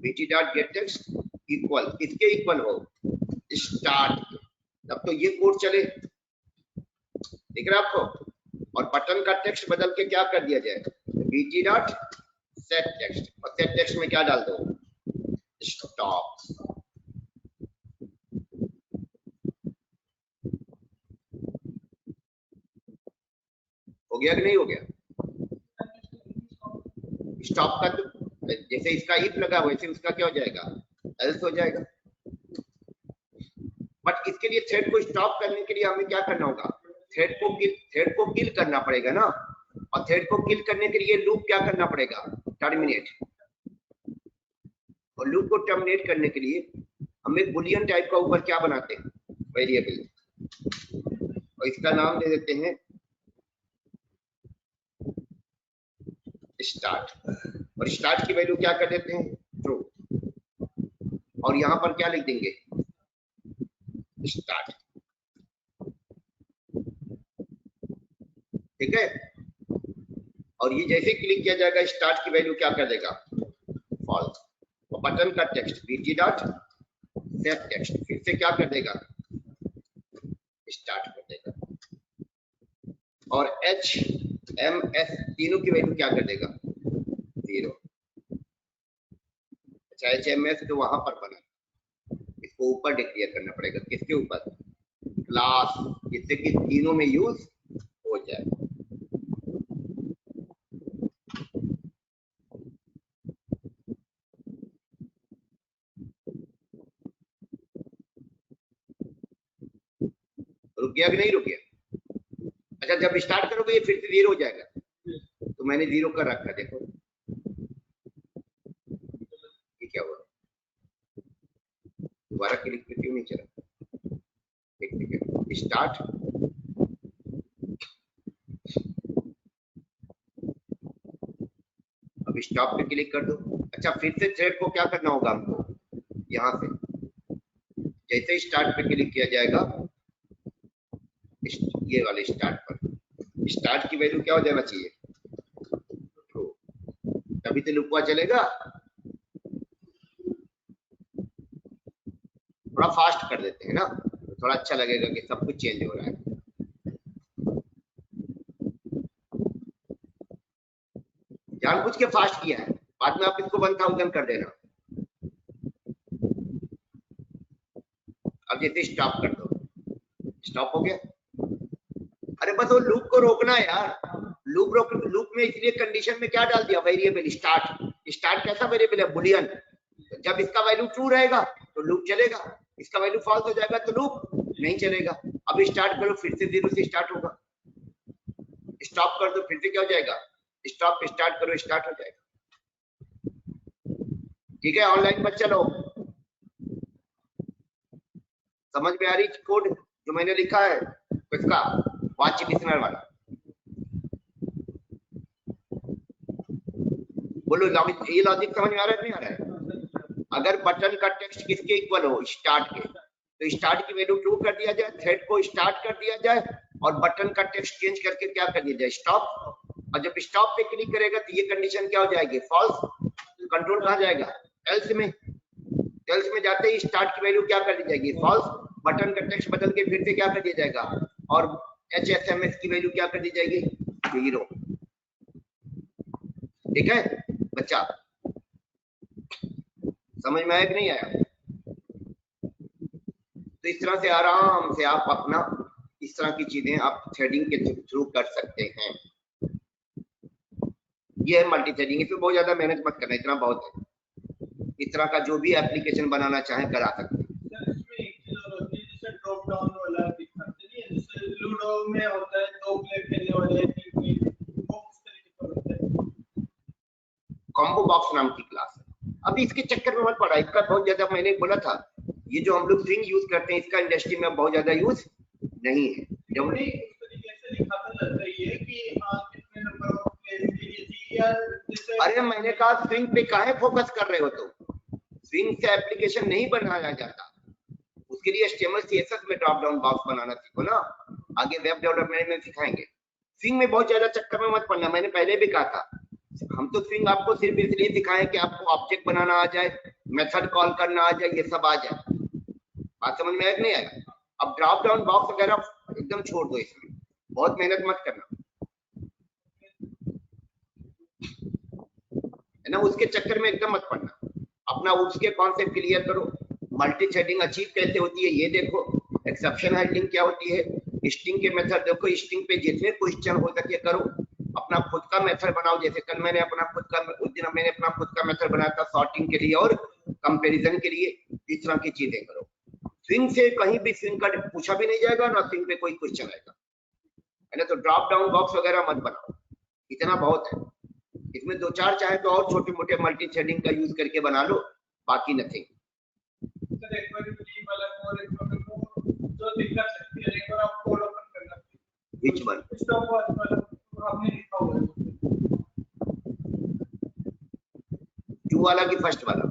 BT dot gate text equal, किसके इक्वल हो, स्टार्ट, तब तो ये कोड चले, दिख रहा है आपको। और बटन का टेक्स्ट बदल के क्या कर दिया जाए, बीटी डॉट सेट टेक्स्ट, और सेट टेक्स्ट में क्या डाल दो, स्टॉप। हो गया कि नहीं हो गया, स्टॉप का तो जैसे इसका इफ लगा वैसे उसका क्या हो जाएगा, एल्स हो जाएगा। बट इसके लिए थ्रेड को स्टॉप करने के लिए हमें क्या करना होगा, थ्रेड को किल करना पड़ेगा ना, और थ्रेड को किल करने के लिए लूप क्या करना पड़ेगा, टर्मिनेट। और लूप को टर्मिनेट करने के लिए हम एक बुलियन टाइप का ऊपर क्या बनाते हैं, वेरिएबल, और इसका नाम दे देते हैं स्टार्ट। और स्टार्ट की वैल्यू क्या कर देते हैं, ट्रू। और यहां पर क्या लिख देंगे, स्टार्ट। ठीक है। और ये जैसे क्लिक किया जाएगा स्टार्ट की वैल्यू क्या कर देगा, फॉल्स। और बटन का text BT dot set text फिर से क्या कर देगा, स्टार्ट कर देगा। और एच एम एस तीनों की वैल्यू क्या कर देगा, 0। अच्छा एच एम एस तो वहां पर बना, इसको ऊपर डिक्लेयर करना पड़ेगा, किसके ऊपर, क्लास, जिससे कि तीनों में यूज हो जाए। रुक गया कि नहीं रुक गया। अच्छा जब स्टार्ट करोगे ये फिर से 0 हो जाएगा, तो मैंने 0 कर रखा, देखो ये क्या हुआ, दोबारा क्लिक पे क्यों नहीं चला, देखते हैं स्टार्ट। अब स्टॉप पे क्लिक कर दो। अच्छा फिर से थ्रेड को क्या करना होगा हमको, यहाँ से जैसे स्टार्ट पे क्लिक किया जाएगा, ये वाले स्टार्ट पर, स्टार्ट की वैल्यू क्या हो जाना चाहिए, ट्रू, तभी तो लूप चलेगा। थोड़ा फास्ट कर देते हैं ना, तो थोड़ा अच्छा लगेगा कि सब कुछ चेंज हो रहा है। जानबूझ के फास्ट किया है, बाद में आप इसको 1000 कर देना। अब जैसे स्टॉप कर दो, स्टॉप हो गया। अरे बस वो लूप को रोकना है यार, लूप में इसलिए कंडीशन में क्या डाल दिया, वेरिएबल स्टार्ट। स्टार्ट कैसा वेरिएबल है, बुलियन। जब इसका वैल्यू ट्रू रहेगा तो लूप चलेगा, इसका वैल्यू फॉल्स हो जाएगा तो लूप नहीं चलेगा। अब स्टार्ट करो फिर से 0 से स्टार्ट होगा, स्टॉप कर दो फिर से क्या हो जाएगा, स्टॉप, स्टार्ट करो स्टार्ट हो जाएगा। ठीक है ऑनलाइन बच्चा लोग, समझ में आ रही कोड जो मैंने लिखा है, किसका, वाच लिसनर वाला। बोलो ये लॉजिक समझ में आ रहा है नहीं आ रहा है। अगर बटन का टेक्स्ट किसके इक्वल हो, स्टार्ट के, तो स्टार्ट की वैल्यू ट्रू कर दिया जाए, थ्रेड को स्टार्ट कर दिया जाए, और बटन का टेक्स्ट चेंज करके क्या कर दिया जाए, स्टॉप। और जब स्टॉप पे क्लिक करेगा तो ये कंडीशन क्या हो जाएगी, फॉल्स। कंट्रोल कहाँ जाएगा, एल्स में। एल्स में जाते ही स्टार्ट की वैल्यू क्या कर दी जाएगी, फॉल्स। बटन का टेक्स्ट बदल के फिर से क्या कर दिया जाएगा, और HSMS की वैल्यू क्या कर दी जाएगी, 0। ठीक है बच्चा, समझ में आया कि नहीं आया। तो इस तरह से आराम से आप अपना इस तरह की चीजें आप थ्रेडिंग के थ्रू कर सकते हैं। ये है मल्टी थ्रेडिंग, इसमें बहुत ज्यादा मेहनत मत करना, इतना बहुत है। इस तरह का जो भी एप्लीकेशन बनाना चाहे करा सकते हैं। कॉम्बो बॉक्स नाम की क्लास है, अभी इसके चक्कर में मत पड़ा, इसका बहुत ज्यादा, मैंने बोला था ये जो हम लोग स्विंग यूज करते हैं इसका इंडस्ट्री में बहुत ज्यादा यूज नहीं है। जब अरे मैंने कहा स्विंग पे काहे फोकस कर रहे हो, तो स्विंग से एप्लीकेशन नहीं बनाया जाता, उसके लिए HTML CSS में ड्रॉप डाउन बॉक्स बनाना सीखो ना, आगे वेब डेवलपमेंट में सिखाएंगे। स्विंग में बहुत ज्यादा चक्कर में मत पड़ना, मैंने पहले भी कहा था, हम तो स्विंग आपको सिर्फ इसलिए सिखाएं कि आपको ऑब्जेक्ट बनाना आ जाए, मेथड कॉल करना आ जाए, ये सब आ जाए। बात समझ में आया कि नहीं आया। अब ड्रॉप डाउन बॉक्स वगैरह एकदम छोड़ दो, इसमें बहुत मेहनत मत करना है ना, उसके चक्कर में एकदम मत पड़ना, अपना उसके कॉन्सेप्ट क्लियर करो। मल्टी थ्रेडिंग अचीव कैसे होती है ये देखो, एक्सेप्शन हैंडलिंग क्या होती है, स्ट्रिंग के मेथड देखो, स्ट्रिंग पे जितने क्वेश्चन हो सके करो, अपना खुद का मेथड बनाओ। जैसे कल मैंने अपना खुद का, उस दिन मैंने अपना खुद का मेथड बनाया था सॉर्टिंग के लिए और कंपैरिजन के लिए। इस तरह की चीजें करो, स्विंग से कहीं भी स्विंग का पूछा भी नहीं जाएगा ना, स्विंग पे कोई क्वेश्चन आएगा। है ना। तो ड्रॉप डाउन बॉक्स वगैरह मत बनाओ, इतना बहुत है। इसमें 2-4 चाहे तो और छोटे मोटे मल्टी थ्रेडिंग का यूज करके बना लो, बाकी नथिंग। सर एक बार टी वाला और एक बार को जो दिक्कत सकती है, एक बार आप कोड ओपन करना, विच वन स्टॉप वॉच वाला आपने लिखा हुआ है, 2 वाला कि फर्स्ट वाला?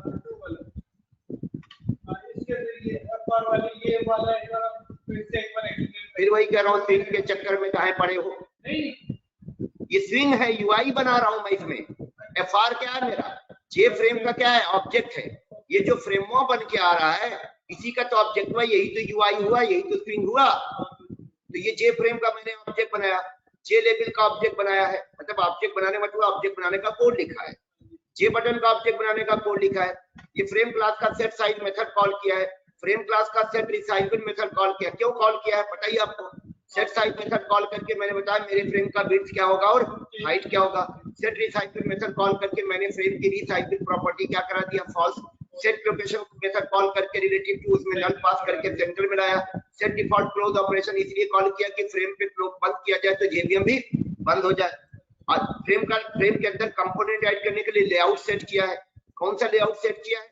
इसके लिए अखबार वाली ये वाला एक बार फिर से एक बार एक्सप्लेन। फिर वही कह रहा हूँ, स्विंग के चक्कर में काहे पड़े हो? नहीं, ये स्विंग है, यूआई बना रहा हूं मैं इसमें। एफआर क्या है मेरा? जे फ्रेम का क्या है? ऑब्जेक्ट है। ये जो फ्रेमवर्क बन के आ रहा है, इसी का तो ऑब्जेक्ट हुआ, यही तो यूआई हुआ, यही तो स्विंग हुआ। तो ये जे फ्रेम का मैंने ऑब्जेक्ट बनाया, जे लेबल का ऑब्जेक्ट बनाया है, मतलब ऑब्जेक्ट बनाने मतलब ऑब्जेक्ट बनाने का कोड लिखा है। जे बटन का ऑब्जेक्ट बनाने का कोड लिखा है। ये फ्रेम क्लास का सेट साइज मेथड कॉल किया है, फ्रेम क्लास का सेट रिसाइजल मेथड कॉल किया। क्यों कॉल किया है पता ही आपको? सेट साइज मेथड कॉल करके मैंने बताया मेरे फ्रेम का विड्थ क्या होगा और हाइट क्या होगा। सेट रिसाइजल मेथड कॉल करके मैंने फ्रेम की रिसाइजल प्रॉपर्टी क्या करा दिया? False. Set location method call करके रिलेटिव टू उसमें नल पास करके सेंटर में लाया। सेट डिफॉल्ट क्लोज ऑपरेशन इसलिए कॉल किया कि फ्रेम पे क्लोज बंद किया जाए तो जेवीएम भी बंद हो जाए। और फ्रेम के अंदर कंपोनेंट ऐड करने के लिए लेआउट सेट किया है। कौन सा लेआउट सेट किया है?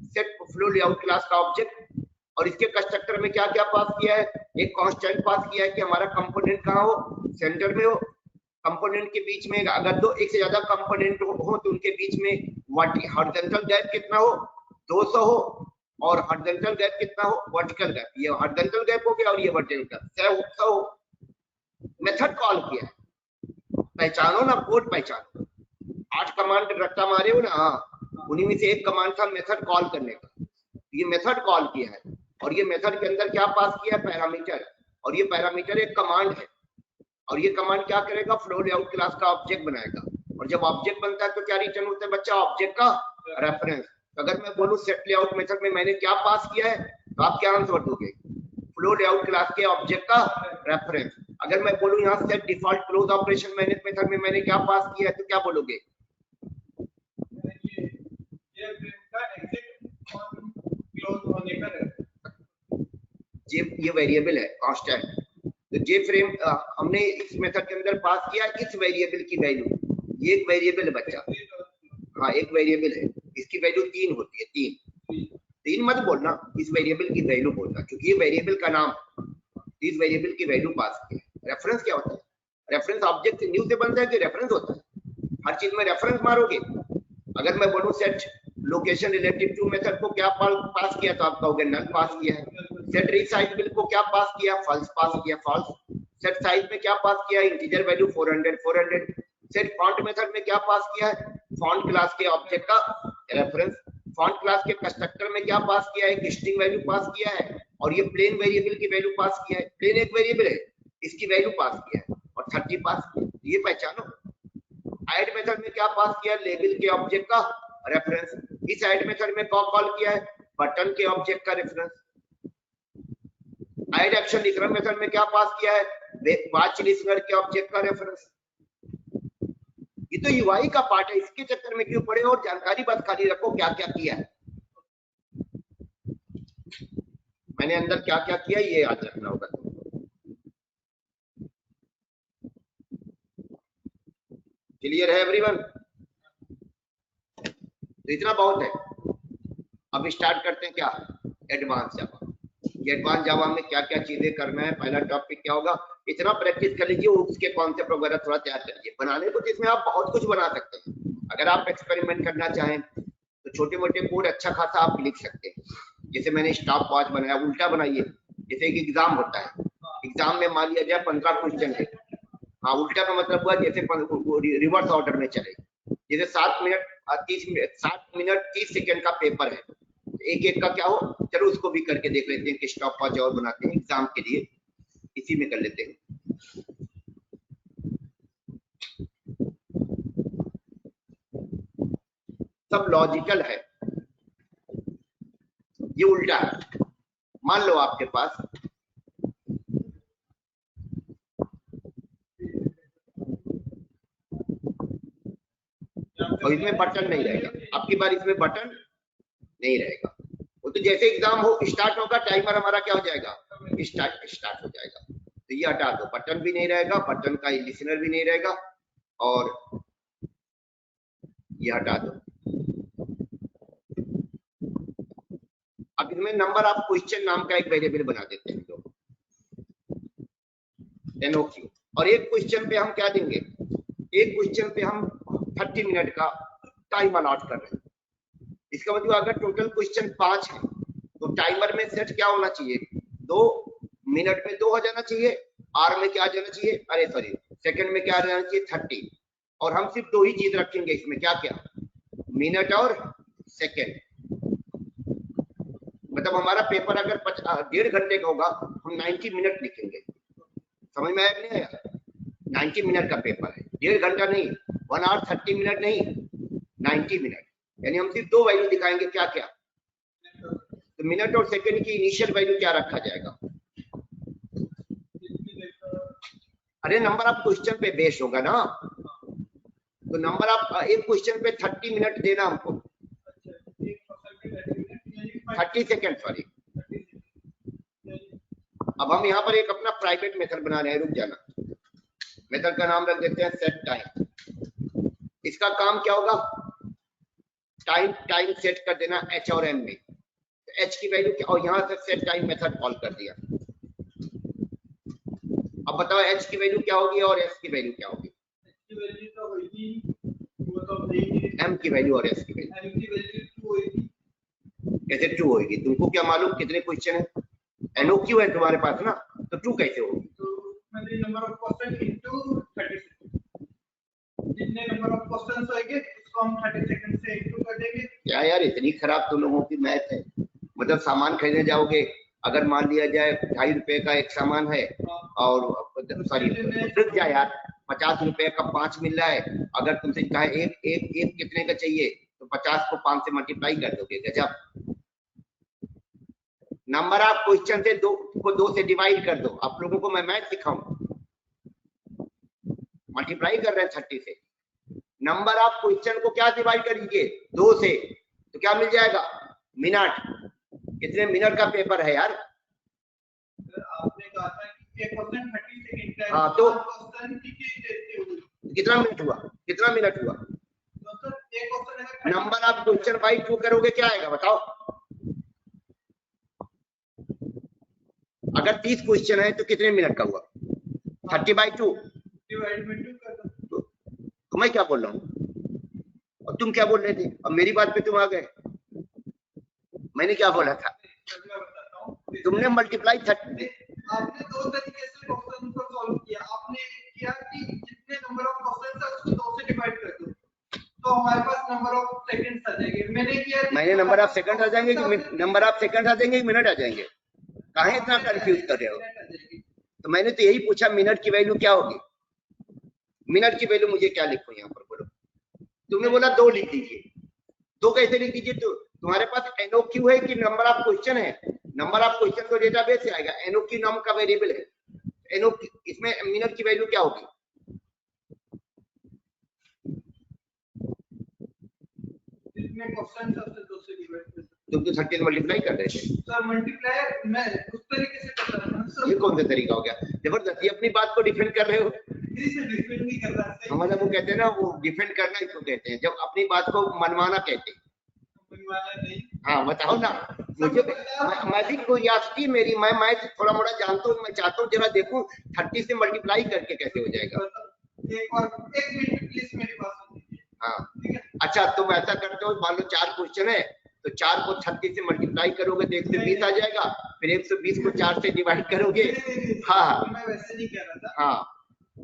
सेट फ्लो लेआउट क्लास का ऑब्जेक्ट। और इसके कंस्ट्रक्टर में क्या क्या पास किया है? एक कांस्टेंट पास किया है कि हमारा कंपोनेंट कहाँ हो? सेंटर में हो। कंपोनेंट के बीच में अगर दो एक से ज्यादा कंपोनेंट हो तो उनके बीच में हॉरिजॉन्टल गैप कितना हो? 200 हो। और हॉरिजॉन्टल गैप कितना हो? Vertical gap. ये हॉरिजॉन्टल गैप हो गया और ये वर्टिकल 100 हो। मेथड कॉल किया है। पहचानो ना, कोड पहचानो। 8 कमांड रट्टा मारे हो ना, हाँ, उन्हीं में से एक कमांड था मेथड कॉल करने का। ये मेथड कॉल किया है और ये मेथड के अंदर क्या पास किया है? पैरामीटर। और ये पैरामीटर एक कमांड है और ये कमांड क्या करेगा? फ्लो लेआउट क्लास का ऑब्जेक्ट बनाएगा। और जब ऑब्जेक्ट बनता है तो क्या रिटर्न होता है बच्चा? ऑब्जेक्ट का रेफरेंस। अगर मैं बोलूं सेट लेआउट मेथड में मैंने क्या पास किया है तो आप क्या आंसर दोगे? फ्लो लेआउट क्लास के ऑब्जेक्ट का रेफरेंस। अगर मैं बोलूं यहाँ set default close operation method में मैंने क्या पास किया है तो क्या बोलोगे? ये वेरिएबल है कांस्टेंट। तो जे फ्रेम हमने इस मेथड के अंदर पास किया इस वेरिएबल की वैल्यू। ये एक वेरिएबल है बच्चा, हाँ एक वेरिएबल है। इसकी वैल्यू 3 होती है। 3 मत बोलना, इस वेरिएबल की वैल्यू बोलना, क्योंकि ये वेरिएबल का नाम, इस वेरिएबल की वैल्यू पास की है। रेफरेंस क्या होता है? रेफरेंस ऑब्जेक्ट न्यू से बनता है कि रेफरेंस होता है? हर चीज में रेफरेंस मारोगे। अगर मैं बोलूं set location relative to method को क्या पास किया तो आप कहोगे नल पास किया है। सेट रिसाइजल को क्या पास किया? फॉल्स पास किया, फॉल्स। सेट साइज में क्या पास किया? Integer value 400। Set font method में क्या पास किया है? फॉन्ट क्लास के ऑब्जेक्ट का रेफरेंस। फॉन्ट क्लास के कंस्ट्रक्टर में क्या पास किया है? एक स्ट्रिंग वैल्यू पास किया है और ये प्लेन वेरिएबल की वैल्यू पास किया है। प्लेन एक वेरिएबल है, इसकी वैल्यू पास किया है और 30 पास किया। ये पहचानो। ऐड मेथड में क्या पास किया? लेबल के ऑब्जेक्ट का रेफरेंस। इस ऐड मेथड में कॉल किया है? बटन के ऑब्जेक्ट का reference. Add action listener method में क्या पास किया है? वॉच लिसनर के ऑब्जेक्ट का रेफरेंस। ये तो यूआई का पार्ट है, इसके चक्कर में क्यों पड़े? और जानकारी बस खाली रखो क्या क्या किया है मैंने, अंदर क्या क्या किया ये याद रखना होगा तुमको। क्लियर है एवरीवन? तो इतना बहुत है। अब स्टार्ट करते हैं क्या? एडवांस जावा। ये एडवांस जावा में क्या क्या चीजें करना है, पहला टॉपिक क्या होगा, इतना प्रैक्टिस कर लीजिए। उसके कॉन्सेप्ट वगैरह थोड़ा तैयार कर लीजिए। बनाने को जिसमें आप बहुत कुछ बना सकते हैं। अगर आप एक्सपेरिमेंट करना चाहें तो छोटे मोटे कोड अच्छा खासा आप लिख सकते हैं। जैसे मैंने स्टॉप वॉच बनाया, उल्टा बनाइए। जैसे एक एग्जाम होता है, एग्जाम में मान लिया जाए 15 क्वेश्चन है, हाँ उल्टा का मतलब हुआ जैसे रिवर्स ऑर्डर में चले। जैसे 7 मिनट 30 सेकंड का पेपर है, एक एक का क्या हो, चलो उसको भी करके देख लेते हैं कि स्टॉप वॉच और बनाते हैं एग्जाम के लिए, इसी में कर लेते हैं। सब लॉजिकल है, ये उल्टा है। मान लो आपके पास और इसमें बटन नहीं रहेगा, आपकी बार इसमें बटन नहीं रहेगा। वो तो जैसे एग्जाम हो स्टार्ट होगा, टाइमर हमारा क्या हो जाएगा? स्टार्ट हो जाएगा। तो ये हटा दो, बटन भी नहीं रहेगा, बटन का लिसनर भी नहीं रहेगा, और ये हटा दो। अब इसमें नंबर ऑफ क्वेश्चन नाम का एक वेरिएबल बना देते हैं लोग, NOQ, और एक क्वेश्चन पे हम क्या देंगे, एक क्वेश्चन पे हम 30 मिनट का टाइम अलॉट कर रहे हैं। इसका मतलब अगर टोटल क्वेश्चन 5 है तो टाइमर में सेट क्या होना चाहिए, 2 मिनट में 2 हो जाना चाहिए, आर में क्या आ जाना चाहिए, अरे सॉरी सेकंड में क्या आ जाना चाहिए 30, और हम सिर्फ 2 ही चीज रखेंगे इसमें, क्या क्या, मिनट और सेकंड। मतलब हमारा पेपर अगर 1.5 घंटे का होगा, हम 90 मिनट लिखेंगे। समझ में आया कि नहीं आया? 90 मिनट का पेपर है, 1.5 घंटा नहीं, 1 आवर 30 मिनट नहीं, 90 मिनट। यानी हम सिर्फ 2 वैल्यू दिखाएंगे, क्या क्या, तो मिनट और सेकंड की इनिशियल वैल्यू क्या रखा जाएगा, अरे नंबर ऑफ क्वेश्चन पे बेस होगा ना, तो नंबर ऑफ एक क्वेश्चन पे 30 मिनट देना हमको, 30 सेकंड सॉरी। अब हम यहाँ पर एक अपना प्राइवेट मेथड बना रहे हैं, रुक जाना, मेथड का नाम रख देते हैं सेट टाइम। इसका काम क्या होगा, टाइम सेट कर देना H और M में, H की वैल्यू क्या, और यहाँ से सेट टाइम मेथड कॉल कर दिया। अब बताओ H की वैल्यू क्या होगी और S की वैल्यू क्या होगी, M की वैल्यू और S की वैल्यू कैसे ट्रू होगी, तुमको क्या मालूम कितने क्वेश्चन है, NOQ है तुम्हारे पास ना, तो ट्रू कैसे होगी, नंबर ऑफ क्वेश्चन इनटू 30 जितने नंबर ऑफ क्वेश्चंस होंगे उसको हम 30 सेकंड से इनटू कर देंगे। क्या यार इतनी खराब तुम लोगों की मैथ है, मतलब सामान खरीदने जाओगे, अगर मान लिया जाए 2.5 रुपए का एक सामान है, और सॉरी रुक जा यार, 50 रुपए का 5 मिल रहा है, अगर तुमसे कहा एक कितने का चाहिए, तो 50 को 5 से मल्टीप्लाई कर दोगे, गजब। नंबर ऑफ क्वेश्चन से 2 से डिवाइड कर दो, आप लोगों को मैं मैथ सिखाऊं, मल्टीप्लाई कर रहे हैं 30 से, नंबर ऑफ क्वेश्चन को क्या डिवाइड करेंगे 2 से, तो क्या मिल जाएगा, मिनट, कितने मिनट का पेपर है यार, आपने कहा था कि एक क्वेश्चन 30 सेकंड का है, हाँ तो क्वेश्चन की कितना मिनट हुआ, कितना मिनट हुआ, तो सर एक क्वेश्चन अगर नंबर ऑफ क्वेश्चन बाई 2 करोगे क्या आएगा बताओ, अगर 30 क्वेश्चन है तो कितने मिनट का हुआ, 30/2 डिवाइड में 2 कर दो। तो मैं क्या बोल रहा हूँ और तुम क्या बोल रहे थे, अब मेरी बात पे तुम आ गए, मैंने क्या बोला था, तुमने मल्टीप्लाई 30, आपने 2 तरीके से क्वेश्चन को सॉल्व किया, आपने किया कि जितने नंबर ऑफ क्वेश्चंस है उसको 2 से डिवाइड कर दो, तो हमारे पास नंबर ऑफ सेकंड्स आ जाएंगे। मैंने नंबर ऑफ सेकंड आ जाएंगे कि नंबर ऑफ सेकंड आ जाएंगे कि मिनट आ जाएंगे, काहे इतना कंफ्यूज कर रहे हो, तो मैंने तो यही पूछा मिनट की वैल्यू क्या होगी, मिनट की वैल्यू मुझे क्या लिखो यहाँ पर बोलो, तुमने बोला 2 लिख दीजिए, 2 कैसे लिख दीजिए, तो तुम्हारे पास NOQ है कि नंबर ऑफ क्वेश्चन है, नंबर ऑफ क्वेश्चन तो डेटाबेस से आएगा, NOQ नाम का वेरिएबल है, NOQ इसमें मिनट की वैल्यू क्या होगी, जितने क्वेश्चन सबसे 2 से डिवाइड कर दो, तुम तो 30 मल्टीप्लाई कर रहे थे सर, मल्टीप्लाई मैं उस तरीके से कर रहा हूं सर, ये कौन सा तरीका हो गया, जबरदस्ती अपनी बात को डिफेंड कर रहे हो, इसे डिफेंड नहीं कर रहा सही, हमारा वो कहते हैं ना, वो डिफेंड करना इसको कहते हैं, जब अपनी बात को मनवाना कहते हैं, मनवाना नहीं, हाँ बताओ ना, मुझे मैं भी क्यूरियोसिटी मेरी, मैं थोड़ा मोड़ा जानता हूँ, मैं चाहता हूँ जरा देखूं 30 से मल्टीप्लाई करके कैसे हो जाएगा, एक और 1 मिनट प्लीज मेरी बात सुनिए, हाँ अच्छा तुम ऐसा करते हो, मान लो 4 क्वेश्चन है, तो 4 को 36 से मल्टीप्लाई करोगे तो 120 आ जाएगा, फिर 120 को 4 से डिवाइड करोगे, हाँ मैं वैसे नहीं कह रहा था, हाँ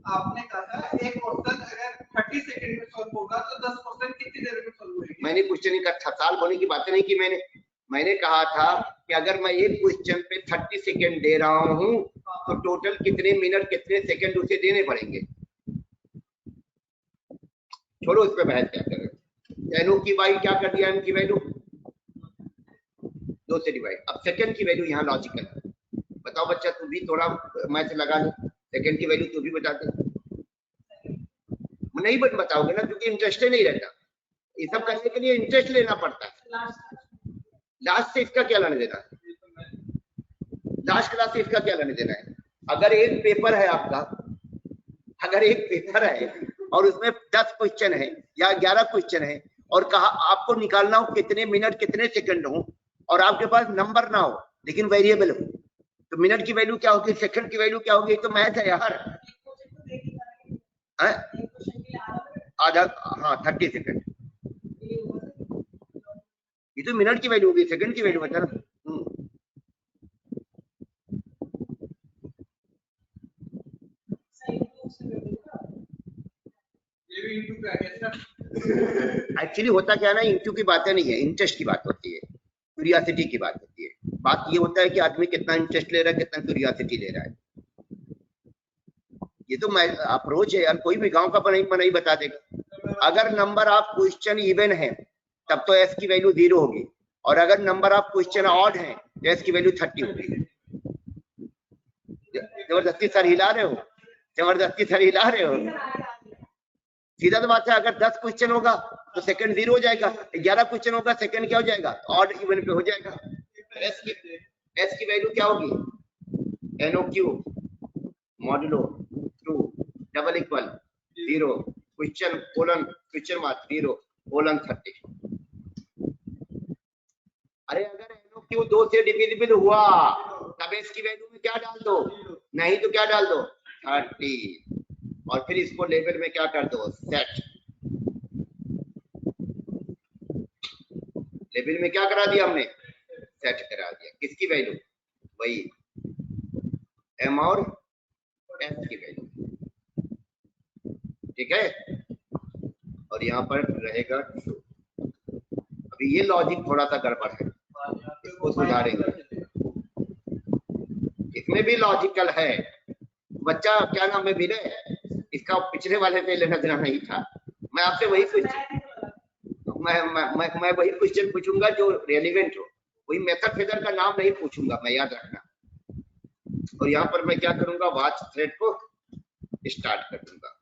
आपने कहा था एक क्वेश्चन अगर 30 सेकंड में सॉल्व होगा तो 10 क्वेश्चन कितनी देर में सॉल्व होंगे, मैंने क्वेश्चन नहीं कहा, साल होने की बात नहीं की मैंने कहा था कि अगर मैं एक क्वेश्चन पे 30 सेकंड दे रहा हूँ तो टोटल कितने मिनट कितने सेकंड उसे देने पड़ेंगे, छोड़ो इस पे बहस क्या कर रहे हो, NO की वैल्यू क्या कर दिया, M की वैल्यू 2 से डिवाइड, अब सेकंड की वैल्यू यहाँ लॉजिकल है, बताओ बच्चा तू भी थोड़ा मैथ लगा ले, सेकंड की वैल्यू तू भी बता दे, नहीं बताओगे ना क्योंकि इंटरेस्ट नहीं रहता, ये सब करने के लिए इंटरेस्ट लेना पड़ता है, लास्ट से इसका क्या लेना देना है, लास्ट क्लास से इसका क्या लेने देना है, अगर एक पेपर है आपका, अगर एक पेपर है और उसमें 10 क्वेश्चन है या 11 क्वेश्चन है और कहा आपको निकालना हो कितने मिनट कितने सेकंड हो और आपके पास नंबर ना हो लेकिन वेरिएबल हो, तो मिनट की वैल्यू क्या होगी, सेकंड की वैल्यू क्या होगी? तो मैथ है यार। आधा, हाँ 30 सेकंड, ये तो मिनट की वैल्यू होगी, सेकंड की वैल्यू बता ना। एक्चुअली होता क्या है ना, इंटू की बातें नहीं है, इंटरेस्ट की बात होती है, क्यूरियोसिटी की बात होती है। बात ये होता है कि आदमी कितना इंटरेस्ट ले रहा है, कितना क्यूरियोसिटी ले रहा है। ये तो मैं अप्रोच है यार, कोई भी गांव का बनाई बता देगा। अगर नंबर ऑफ क्वेश्चन इवन है तब तो एस की वैल्यू 0 होगी, और अगर नंबर ऑफ क्वेश्चन ऑड है तो एस की वैल्यू 30 होगी। जबरदस्ती सर हिला रहे हो, जबरदस्ती सर हिला रहे हो। सीधा तो बात है, अगर 10 क्वेश्चन होगा तो सेकंड 0 हो जाएगा, 11 क्वेश्चन होगा सेकंड क्या हो जाएगा, ऑड इवन पे हो जाएगा। एस की वैल्यू क्या होगी, NO Q modulo 2 double equal 0 question colon question mark 0 colon 30। अरे अगर एनओ क्यू 2 से डिविजिबल हुआ तब एस की वैल्यू में क्या डाल दो, नहीं तो क्या डाल दो 30, और फिर इसको लेवल में क्या कर दो, सेट। लेवल में क्या करा दिया हमने, सेट करा दिया। किसकी वैल्यू, वही एम और एस की वैल्यू, ठीक है। और यहाँ पर रहेगा ट्रू। अभी ये लॉजिक थोड़ा सा गड़बड़ है, इसको सुधारेंगे। इसमें भी लॉजिकल है। बच्चा क्या नाम है विनय, इसका पिछले वाले पे लेना देना नहीं था। मैं आपसे वही क्वेश्चन मैं वही क्वेश्चन पूछूंगा जो रेलिवेंट हो, वही मेथड फेदर का नाम नहीं पूछूंगा मैं, याद रखना। और यहाँ पर मैं क्या करूंगा, वॉच थ्रेड को स्टार्ट कर दूंगा।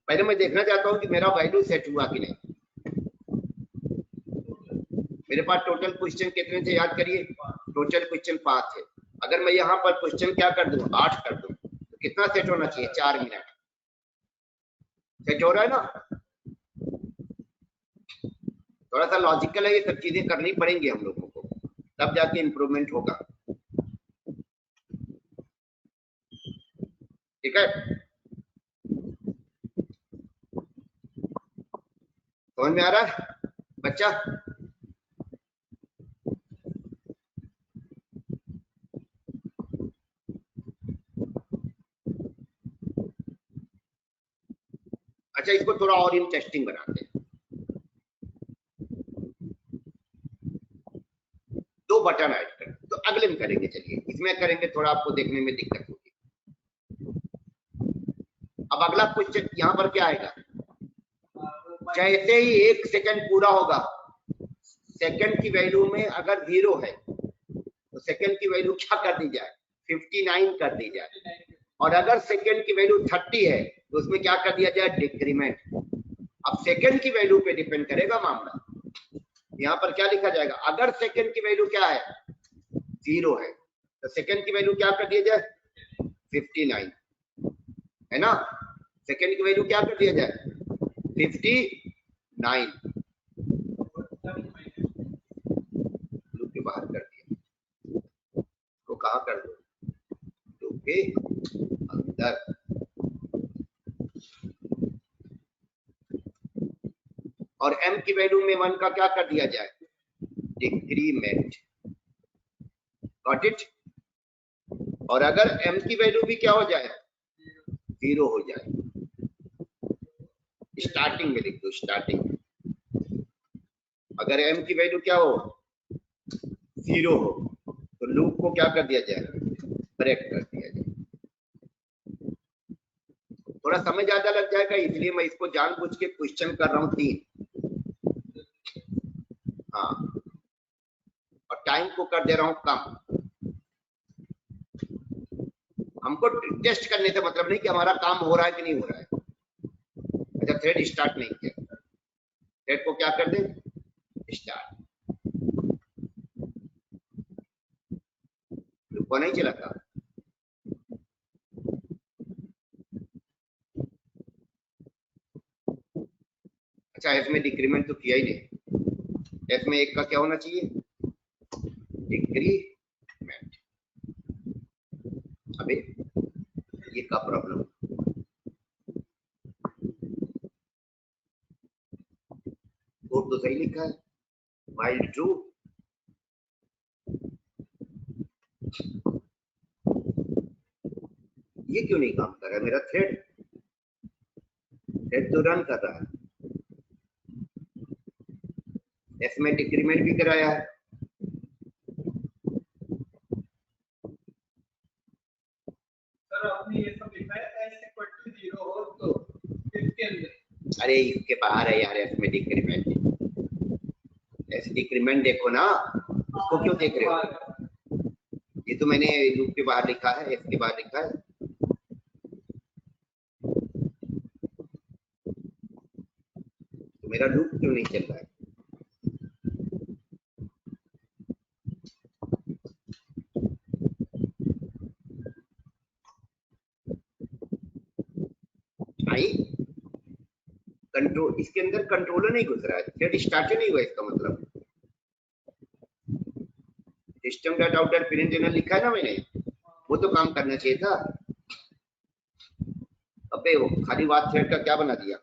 पहले मैं देखना चाहता हूँ कि मेरा वैल्यू सेट हुआ कि नहीं। मेरे पास टोटल क्वेश्चन कितने थे याद करिए, टोटल क्वेश्चन 5 है। अगर मैं यहाँ पर क्वेश्चन क्या कर दूं, 8 कर दूं, तो कितना सेट होना चाहिए, 4 मिनट। सेट हो रहा है ना, थोड़ा सा लॉजिकल है, ये सब चीजें करनी पड़ेंगी हम लोगों को, तब जाके इंप्रूवमेंट होगा, ठीक है। समझ में आ रहा है बच्चा? अच्छा, इसको थोड़ा और इंटरेस्टिंग बनाते हैं। 2 बटन ऐड कर, तो अगले में करेंगे, चलिए इसमें करेंगे, थोड़ा आपको देखने में दिक्कत होगी। अब अगला क्वेश्चन यहाँ पर क्या आएगा, जैसे ही 1 सेकंड पूरा होगा, सेकंड की वैल्यू में अगर 0 है तो सेकंड की वैल्यू क्या कर दी जाए, 59 कर दी जाए, और अगर सेकंड की वैल्यू 30 है तो उसमें क्या कर दिया जाए, डिक्रीमेंट। अब सेकंड की वैल्यू पे डिपेंड करेगा मामला। यहाँ पर क्या लिखा जाएगा, अगर सेकंड की वैल्यू क्या है, 0 है, तो सेकंड की वैल्यू क्या कर दिया जाए, 59 है ना। सेकंड की वैल्यू क्या कर दिया जाए, 59, लूप के बाहर कर दिया, तो कहाँ कर दो, लूप के अंदर। और m की वैल्यू में 1 का क्या कर दिया जाए, डिक्रीमेंट, गॉट इट। और अगर m की वैल्यू भी क्या हो जाए, 0 हो जाए, स्टार्टिंग में लिख दो, स्टार्टिंग में। अगर m की वैल्यू क्या हो, 0 हो, तो लूप को क्या कर दिया जाए, ब्रेक कर दिया जाए। थोड़ा समय ज्यादा लग जाएगा, इसलिए मैं इसको जानबूझ के क्वेश्चन कर रहा हूँ 3, हाँ, और टाइम को कर दे रहा हूँ कम। हमको टेस्ट करने से मतलब नहीं कि हमारा काम हो रहा है कि नहीं हो रहा है। अच्छा, थ्रेड स्टार्ट नहीं किया, थ्रेड को क्या कर दे, स्टार्ट, वो नहीं चला था। अच्छा, एफ में डिक्रीमेंट तो किया ही नहीं। एफ में एक का क्या होना चाहिए, डिक्रीमेंट। अबे ये का प्रॉब्लम, कोड तो सही लिखा है, व्हाइल ट्रू। ये क्यों नहीं काम कर रहा है मेरा थ्रेड? थ्रेड तो रन कर रहा है, एफ में डिक्रीमेंट भी कराया है। सर आपने ये सब लिखा है s इक्वल टू 0 हो तो इसके अंदर, अरे इसके बाहर है यार, एफ में डिक्रीमेंट। एफ डिक्रीमेंट देखो ना, उसको क्यों देख रहे हो? ये तो मैंने लूप के बाहर लिखा है, एफ के बाहर लिखा है। तो मेरा लूप क्यों नहीं चल रहा है? आई कंट्रोल, इसके अंदर कंट्रोलर नहीं घुस रहा है, थ्रेड स्टार्ट नहीं हुआ, इसका मतलब सिस्टम डॉट आउट डॉट प्रिंटलर लिखा है ना मैंने, वो तो काम करना चाहिए था। अबे वो खाली बात थ्रेड का क्या बना दिया,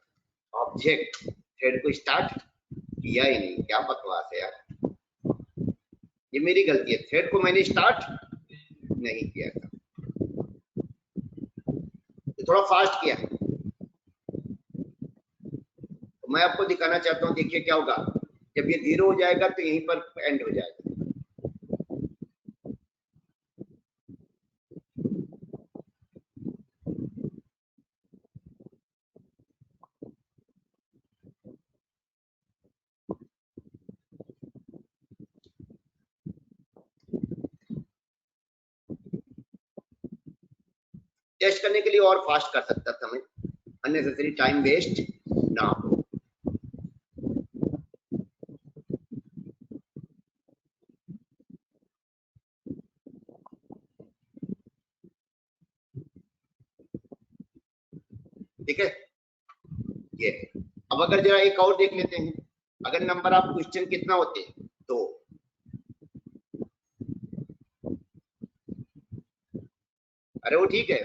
ऑब्जेक्ट, थ्रेड को स्टार्ट किया ही नहीं, क्या बकवास है यार, ये मेरी गलती है, थ्रेड को मैंने स्टार्ट नहीं किया था, तो थोड़ा फास्ट किया। तो मैं आपको दिखाना चाहता हूँ, देखिए क्या होगा जब ये 0 हो जाएगा तो यहीं पर एंड हो जाएगा। टेस्ट करने के लिए और फास्ट कर सकता था मैं, अननेसेसरी टाइम वेस्ट ना हो। ठीक है, ये अब अगर जरा एक और देख लेते हैं, अगर नंबर ऑफ क्वेश्चन कितना होते हैं, तो अरे वो ठीक है,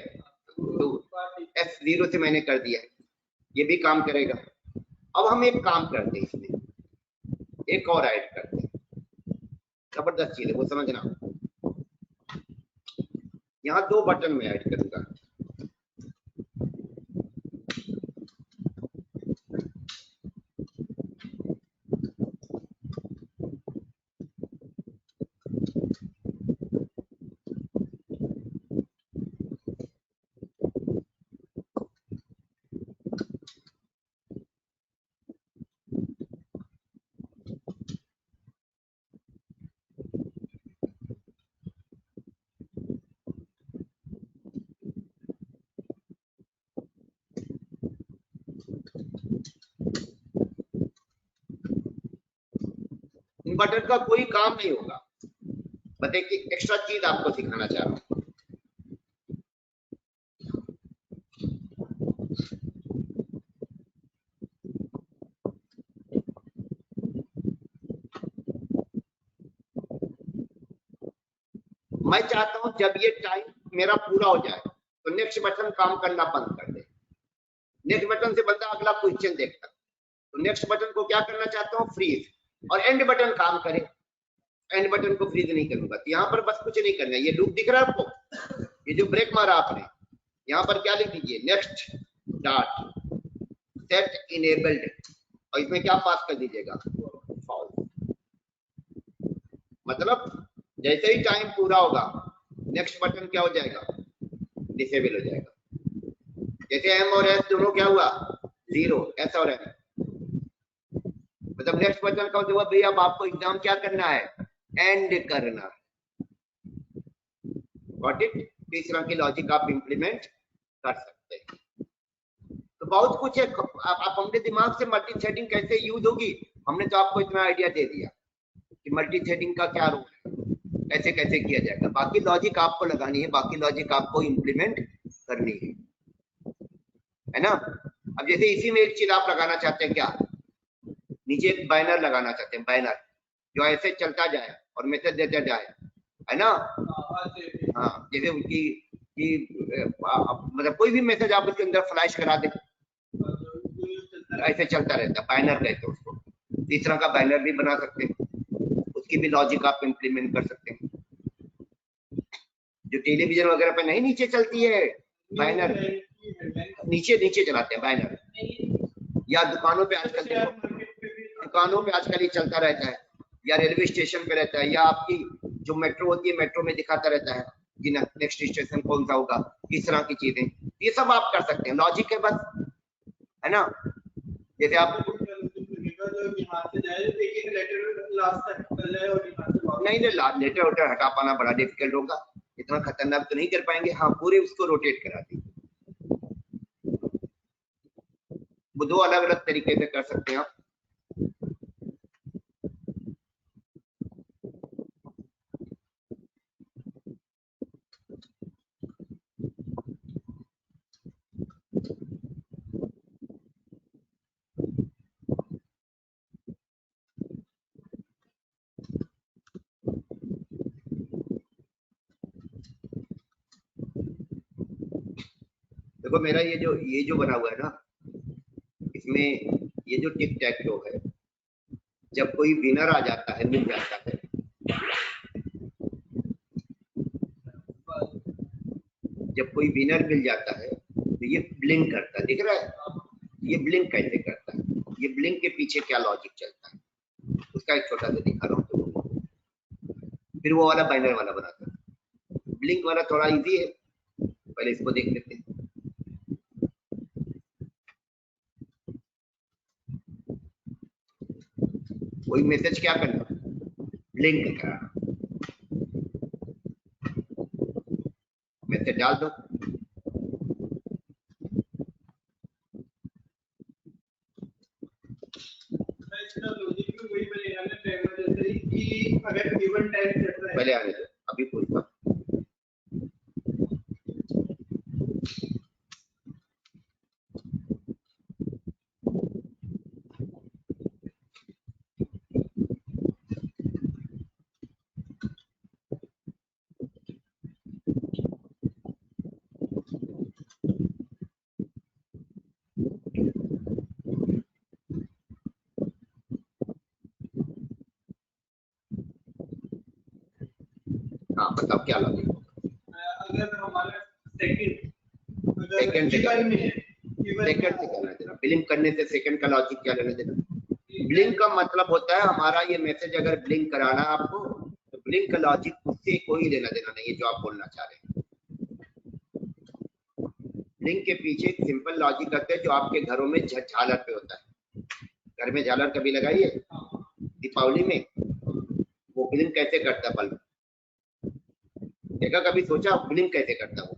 तो F0 से मैंने कर दिया, ये भी काम करेगा। अब हम एक काम करते हैं, इसमें एक और ऐड करते हैं, जबरदस्त चीज है वो समझना। यहाँ 2 बटन में ऐड करूंगा, इन्वर्टर का कोई काम नहीं होगा, बस एक एक्स्ट्रा चीज आपको सिखाना चाह रहा हूँ। मैं चाहता हूं जब ये टाइम मेरा पूरा हो जाए तो नेक्स्ट बटन काम करना बंद कर दे, नेक्स्ट बटन से बंदा अगला क्वेश्चन देखता, तो नेक्स्ट बटन को क्या करना चाहता हूँ, फ्रीज, और एंड बटन काम करे। एंड बटन को फ्रीज नहीं करूंगा, तो यहाँ पर बस कुछ नहीं करना है, ये लूप दिख रहा है आपको, ये जो ब्रेक मारा आपने, यहाँ पर क्या लिख दीजिए, नेक्स्ट डॉट सेट इनेबल्ड, और इसमें क्या पास कर दीजिएगा, फॉल्स। मतलब जैसे ही टाइम पूरा होगा नेक्स्ट बटन क्या हो जाएगा, डिसेबल हो जाएगा। जैसे एम और एस दोनों क्या हुआ, 0, एस और एम, मतलब नेक्स्ट बटन का जवाब भैया अब आपको एग्जाम क्या करना है, एंड करना। Got it? इस तरह की लॉजिक आप इंप्लीमेंट कर सकते हैं। तो बहुत कुछ है, आप अपने दिमाग से मल्टी थ्रेडिंग कैसे यूज होगी, हमने तो आपको इतना आइडिया दे दिया कि मल्टी थ्रेडिंग का क्या रोल है। कैसे कैसे किया जाएगा। बाकी लॉजिक आपको लगानी है, बाकी लॉजिक आपको इम्प्लीमेंट करनी है ना। अब जैसे इसी में एक चीज आप लगाना चाहते हैं, क्या नीचे एक बैनर लगाना चाहते हैं, बैनर जो ऐसे चलता जाए और मैसेज देता जाए, है ना। हाँ, जैसे उनकी मतलब कोई भी मैसेज आप उसके अंदर फ्लैश करा दें, ऐसे चलता रहता है, बैनर कहते हैं उसको। इस तरह का बैनर भी बना सकते हैं, उसकी भी लॉजिक आप इम्प्लीमेंट कर सकते हैं। जो टेलीविजन वगैरह पे नहीं नीचे चलती है बैनर, नीचे नीचे चलाते हैं बैनर, या दुकानों पे आजकल देखो, दुकानों पे आजकल ये चलता रहता है, या रेलवे स्टेशन पे रहता है, या आपकी जो मेट्रो होती है मेट्रो में दिखाता रहता है कि नेक्स्ट स्टेशन कौन सा होगा, इस तरह की चीजें, ये सब आप कर सकते हैं, लॉजिक है बस, है ना। जैसे आप नहीं लेटर वेटर हटा पाना बड़ा डिफिकल्ट होगा, इतना खतरनाक तो नहीं कर पाएंगे। हाँ, पूरे उसको रोटेट करा दी, वो दो अलग अलग तरीके से कर सकते हैं आप। देखो मेरा ये जो बना हुआ है ना, इसमें ये जो टिक टैक टो है, जब कोई विनर आ जाता है, मिल जाता है, जब कोई विनर मिल जाता है तो ये ब्लिंक करता है, दिख रहा है। ये ब्लिंक कैसे करता है, ये ब्लिंक के पीछे क्या लॉजिक चलता है, उसका एक छोटा सा दिखा रहा हूँ तुमको। फिर वो वाला बैनर वाला बनाता है। ब्लिंक वाला थोड़ा इजी है, पहले इसको देख लेते हैं। कोई मैसेज क्या करना, ब्लिंक करना, मैसेज डाल दो, पहले आने दो, अभी पूछता हूँ। हाँ बताओ क्या लॉजिक। अगर हमारा सेकंड सेकंड से करना देना, ब्लिंक करने से सेकंड का लॉजिक क्या लेना देना। ब्लिंक का मतलब होता है हमारा ये मैसेज अगर ब्लिंक कराना है आपको, तो ब्लिंक का लॉजिक उससे कोई लेना देना नहीं है जो आप बोलना चाह रहे हैं। ब्लिंक के पीछे एक सिंपल लॉजिक करते हैं जो आपके घरों में झालर पे होता है। घर में झालर कभी लगाइए दीपावली में, वो ब्लिंक कैसे करता है बल्ब, देखा कभी, सोचा ब्लिंक कैसे करता है वो।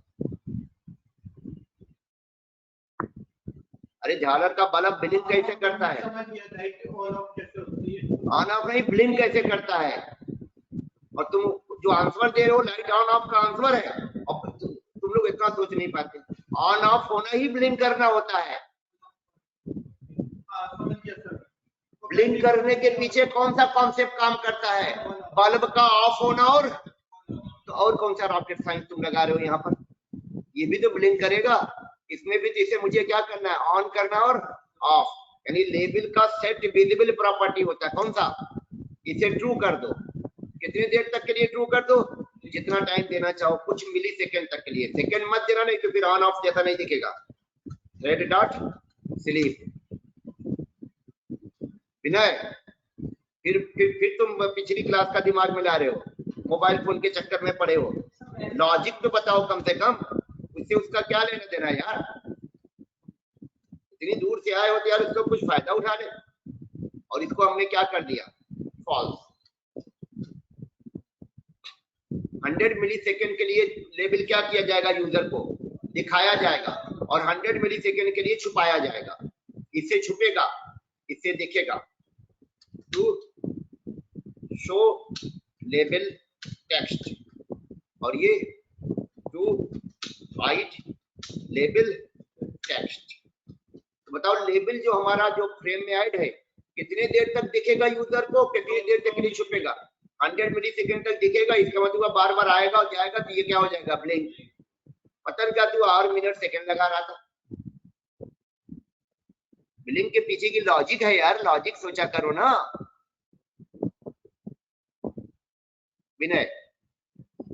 अरे झालर का बल्ब ब्लिंक कैसे करता है, ऑन ऑफ नहीं, ब्लिंक कैसे करता है। और तुम जो आंसर दे रहे हो लाइट ऑन ऑफ का आंसर है, और तुम लोग इतना सोच नहीं पाते, ऑन ऑफ होना ही ब्लिंक करना होता है। ब्लिंक करने के पीछे कौन सा कॉन्सेप्ट काम करता है, बल्ब का ऑफ होना, और कौन सा रॉकेट साइंस तुम लगा रहे हो यहाँ पर। ये भी तो ब्लिंक करेगा, इसमें भी तो इसे मुझे क्या करना है, ऑन करना और ऑफ, यानी लेबल का सेट विजिबल प्रॉपर्टी होता है, कौन सा, इसे ट्रू कर दो। कितनी देर तक के लिए ट्रू कर दो, जितना टाइम देना चाहो, कुछ मिली सेकेंड तक के लिए, सेकेंड मत देना नहीं तो फिर ऑन ऑफ जैसा नहीं दिखेगा। रेड डॉट स्लीप विनय, फिर तुम पिछली क्लास का दिमाग में ला रहे हो, मोबाइल फोन के चक्कर में पड़े हो। लॉजिक तो बताओ कम से कम, उससे उसका क्या लेना देना यार, इतनी दूर से आए हो तो यार उसका कुछ फायदा उठा ले। और इसको हमने क्या कर दिया, फॉल्स। 100 मिलीसेकंड के लिए लेबल क्या किया जाएगा, यूजर को दिखाया जाएगा, और 100 मिलीसेकंड के लिए छुपाया जाएगा। इससे छुपेगा, इससे दिखेगा। टू शो लेबल टेक्स्ट, और ये टू हाइड लेबल टेक्स्ट। तो बताओ लेबल जो हमारा जो फ्रेम में ऐड है कितने देर तक दिखेगा यूजर को, कितनी देर तक नहीं छुपेगा? 100 मिली सेकेंड तक दिखेगा। इसका मतलब बार बार आएगा और जाएगा तो ये क्या हो जाएगा, ब्लिंक। पता क्या तू और मिनट सेकेंड लगा रहा था? ब्लिंक के पीछे की लॉजिक है यार, लॉजिक सोचा करो ना विनय।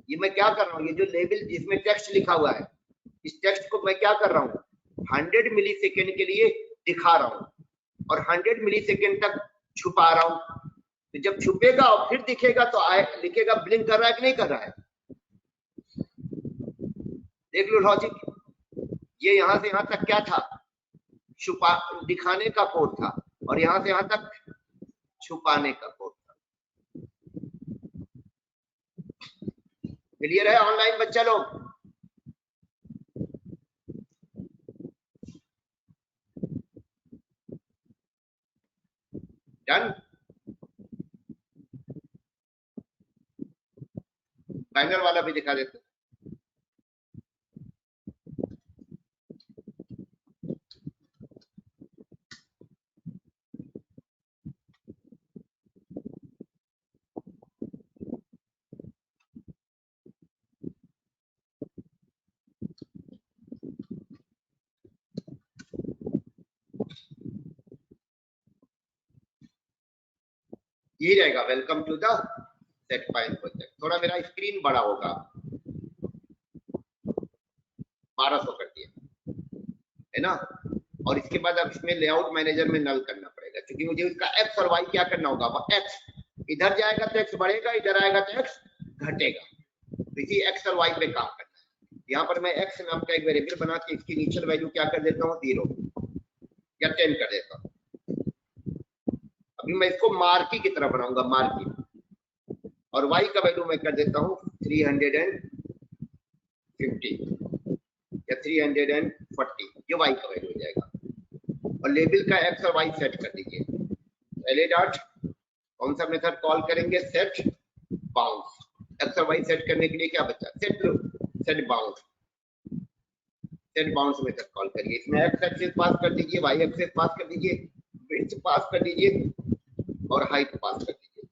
ये मैं क्या कर रहा हूँ, ये जो लेबल जिसमें टेक्स्ट लिखा हुआ है, इस टेक्स्ट को मैं क्या कर रहा हूँ, 100 मिली सेकेंड के लिए दिखा रहा हूँ और 100 मिली सेकेंड तक छुपा रहा हूँ। तो जब छुपेगा और फिर दिखेगा तो आए लिखेगा ब्लिंक कर रहा है कि नहीं कर रहा है? देख लो लॉजिक। ये यहां से यहां तक क्या था, छुपा दिखाने का कोड था, और यहां से यहां तक छुपाने का कोड था। क्लियर है ऑनलाइन बच्चा लोग? डन। बैनर वाला भी दिखा देते। ये रहेगा, welcome to the set file project. थोड़ा मेरा स्क्रीन बड़ा होगा, 1200 कर दिया है ना। और इसके बाद अब इसमें लेआउट मैनेजर में नल करना पड़ेगा, क्योंकि मुझे उसका एक्स और वाई क्या करना होगा। एक्स इधर जाएगा तो एक्स बढ़ेगा, इधर आएगा तो एक्स घटेगा। तो इसी एक्स और वाई पे काम करना है। यहाँ पर मैं एक्स नाम का एक वेरिएबल बना के इसकी इनिशियल वैल्यू क्या कर देता हूँ, 0 या 10 कर देता हूँ। अभी मैं इसको मार्की की तरह बनाऊंगा, मार्की, और y का वैल्यू मैं कर देता हूँ 350 या 340, ये y का वैल्यू हो जाएगा। और लेबल का x और y सेट कर दीजिए। LA डॉट कौन सा मेथड कॉल करेंगे, सेट बाउंस। x और y सेट करने के लिए क्या बचा, set bounce. Set bounce method call करिए। इसमें x एक्सिस पास कर दीजिए, y एक्सिस पास कर दीजिए, विड्थ पास कर दीजिए और हाइट पास कर दीजिए।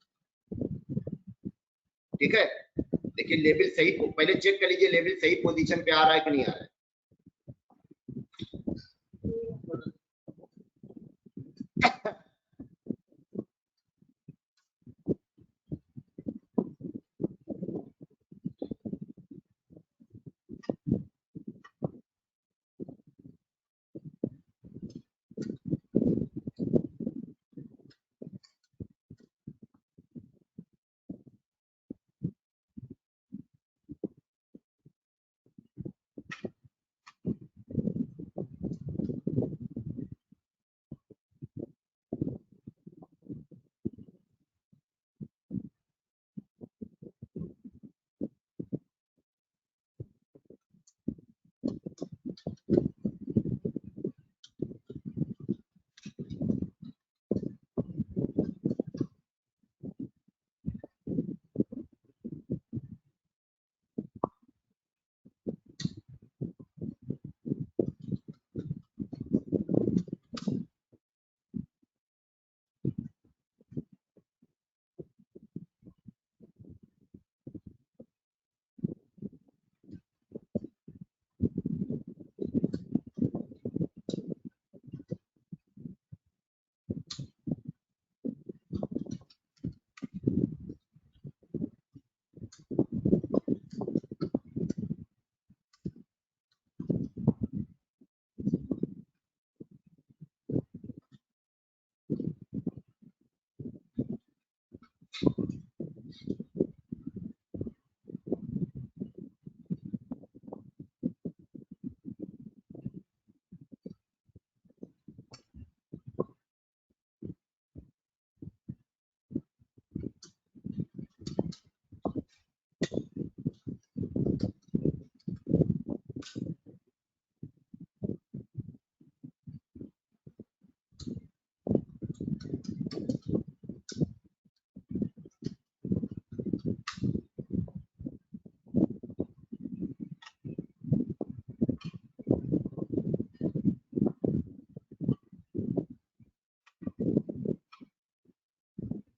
ठीक है, देखिए लेबल सही, पहले चेक कर लीजिए लेबल सही पोजीशन पे आ रहा है कि नहीं आ रहा है।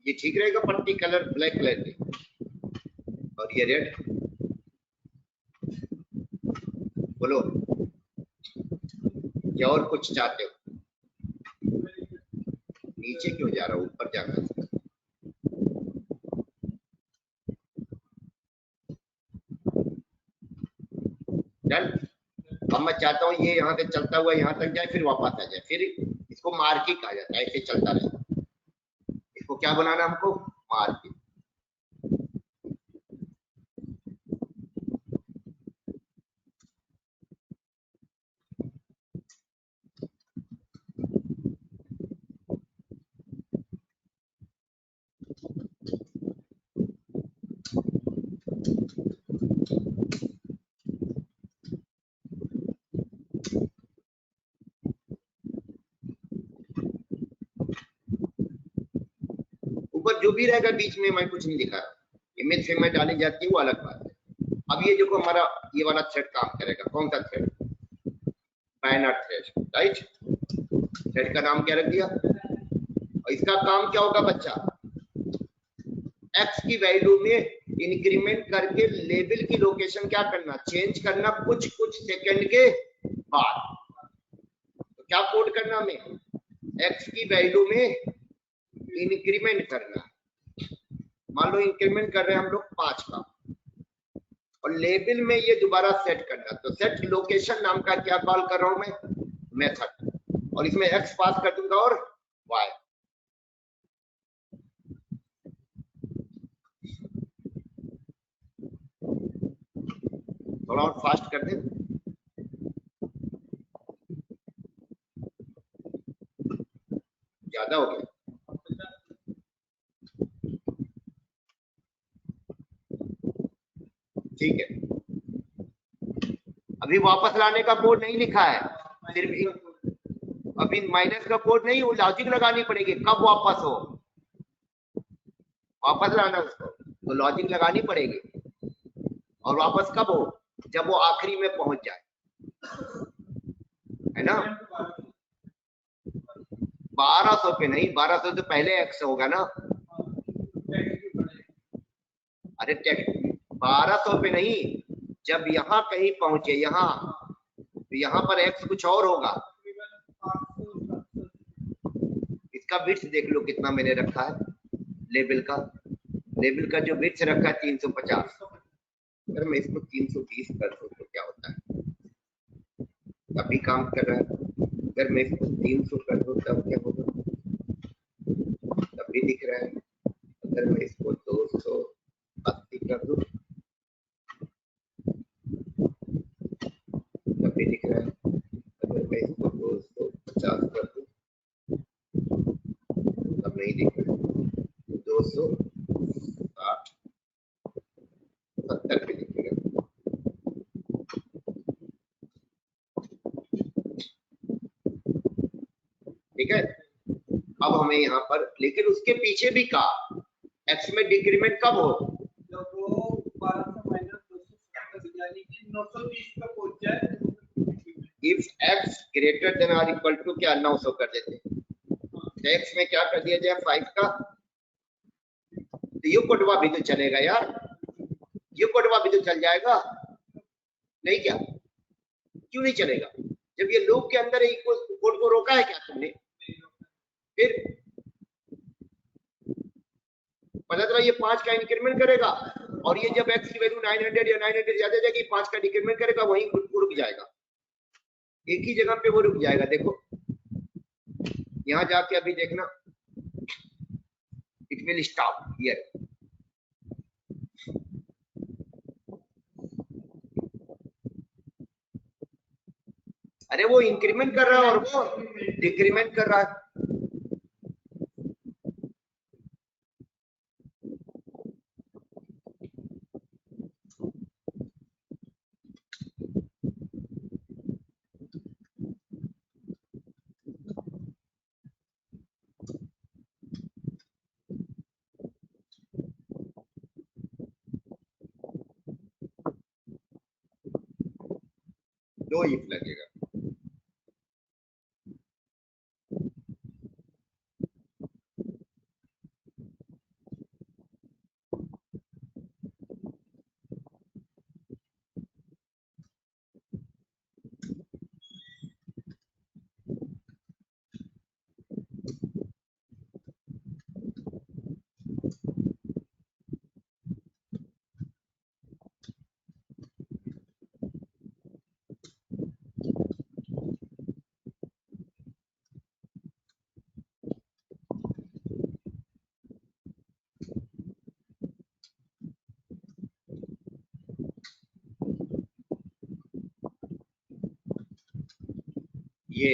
ये ठीक रहेगा पट्टी कलर ब्लैक कलर की, और ये रेड। बोलो या और कुछ चाहते हो? नीचे क्यों जा रहा हूँ, ऊपर जाना है। डन। अब मैं चाहता हूँ ये यहाँ से चलता हुआ यहाँ तक जाए, फिर वापस आ जाए, फिर इसको मार्किंग कहा जाता है, ऐसे चलता रहे। इसको क्या बनाना हमको? मार्किंग। ऊपर जो भी रहेगा बीच में मैं कुछ नहीं दिखा रहा, इमेज से मैं डाली जाती है वो अलग बात है। अब ये देखो हमारा ये वाला थ्रेड काम करेगा। कौन सा thread? Banner thread, right. Thread का नाम क्या रख दिया? और इसका काम क्या होगा बच्चा? एक्स की वैल्यू में इंक्रीमेंट करके लेबल की लोकेशन क्या करना? चेंज करना कुछ कुछ सेकंड के बाद। तो क्या कोड करना हमें? एक्स की वैल्यू में इंक्रीमेंट करना। मान लो इंक्रीमेंट कर रहे हैं हम लोग 5 का, और लेबल में ये दोबारा सेट करना। तो सेट लोकेशन नाम का क्या कॉल कर रहा हूं मैं? मेथड। और इसमें एक्स पास कर दूंगा और वाई। थोड़ा और फास्ट कर दे। ज्यादा हो गया। ठीक है, अभी वापस लाने का कोड नहीं लिखा है, सिर्फ अभी माइनस का कोड नहीं, वो लॉजिक लगानी पड़ेगी। कब वापस हो? वापस लाना उसको तो लॉजिक लगानी पड़ेगी। और वापस कब हो? जब वो आखिरी में पहुंच जाए, है ना। 1200 पे नहीं, 1200 तो पहले एक्स होगा ना। अरे 1200 पे नहीं, जब यहाँ कहीं पहुंचे, यहाँ तो यहाँ पर एक्स कुछ और होगा। इसका विड्थ देख लो कितना मैंने रखा है लेबल का। लेबल का जो विड्थ रखा है 350। अगर मैं इसको 320 कर दूं तो क्या होता है? अभी काम कर रहा है। अगर मैं इसको 300 कर दूं तब क्या होगा? तब भी दिख रहा है। अगर मैं इसको 280 कर दूं तब भी दिख रहा है। अगर मैं इसको 250 कर दूं तब नहीं दिख रहा है। 260 70 पे दिखेगा। ठीक है, अब हमें यहाँ पर, लेकिन उसके पीछे भी कहा एक्स में डिक्रीमेंट कब हो? जब वो 1200 माइनस 270 यानी कि 930 पे पहुंच जाए। इफ एक्स ग्रेटर देन और इक्वल टू क्या 900 कर देते हैं। तो एक्स में क्या कर दिया जाए 5 का। तो ये कोडवा भी तो चलेगा यार, ये कोडवा भी तो चल जाएगा नहीं क्या? क्यों नहीं चलेगा? जब ये लूप के अंदर कोड को रोका है क्या तुमने? फिर पता चला ये 5 का इंक्रीमेंट करेगा, और ये जब एक्स की वैल्यू 900 या 900 ज्यादा जाएगी 5 का डिक्रीमेंट करेगा, वहीं रुक जाएगा, एक ही जगह पे वो रुक जाएगा। देखो यहाँ जाके अभी देखना, इट विल स्टॉप हियर। अरे वो इंक्रीमेंट कर रहा है और वो डिक्रीमेंट कर रहा है। दो इफ लगेगा। ये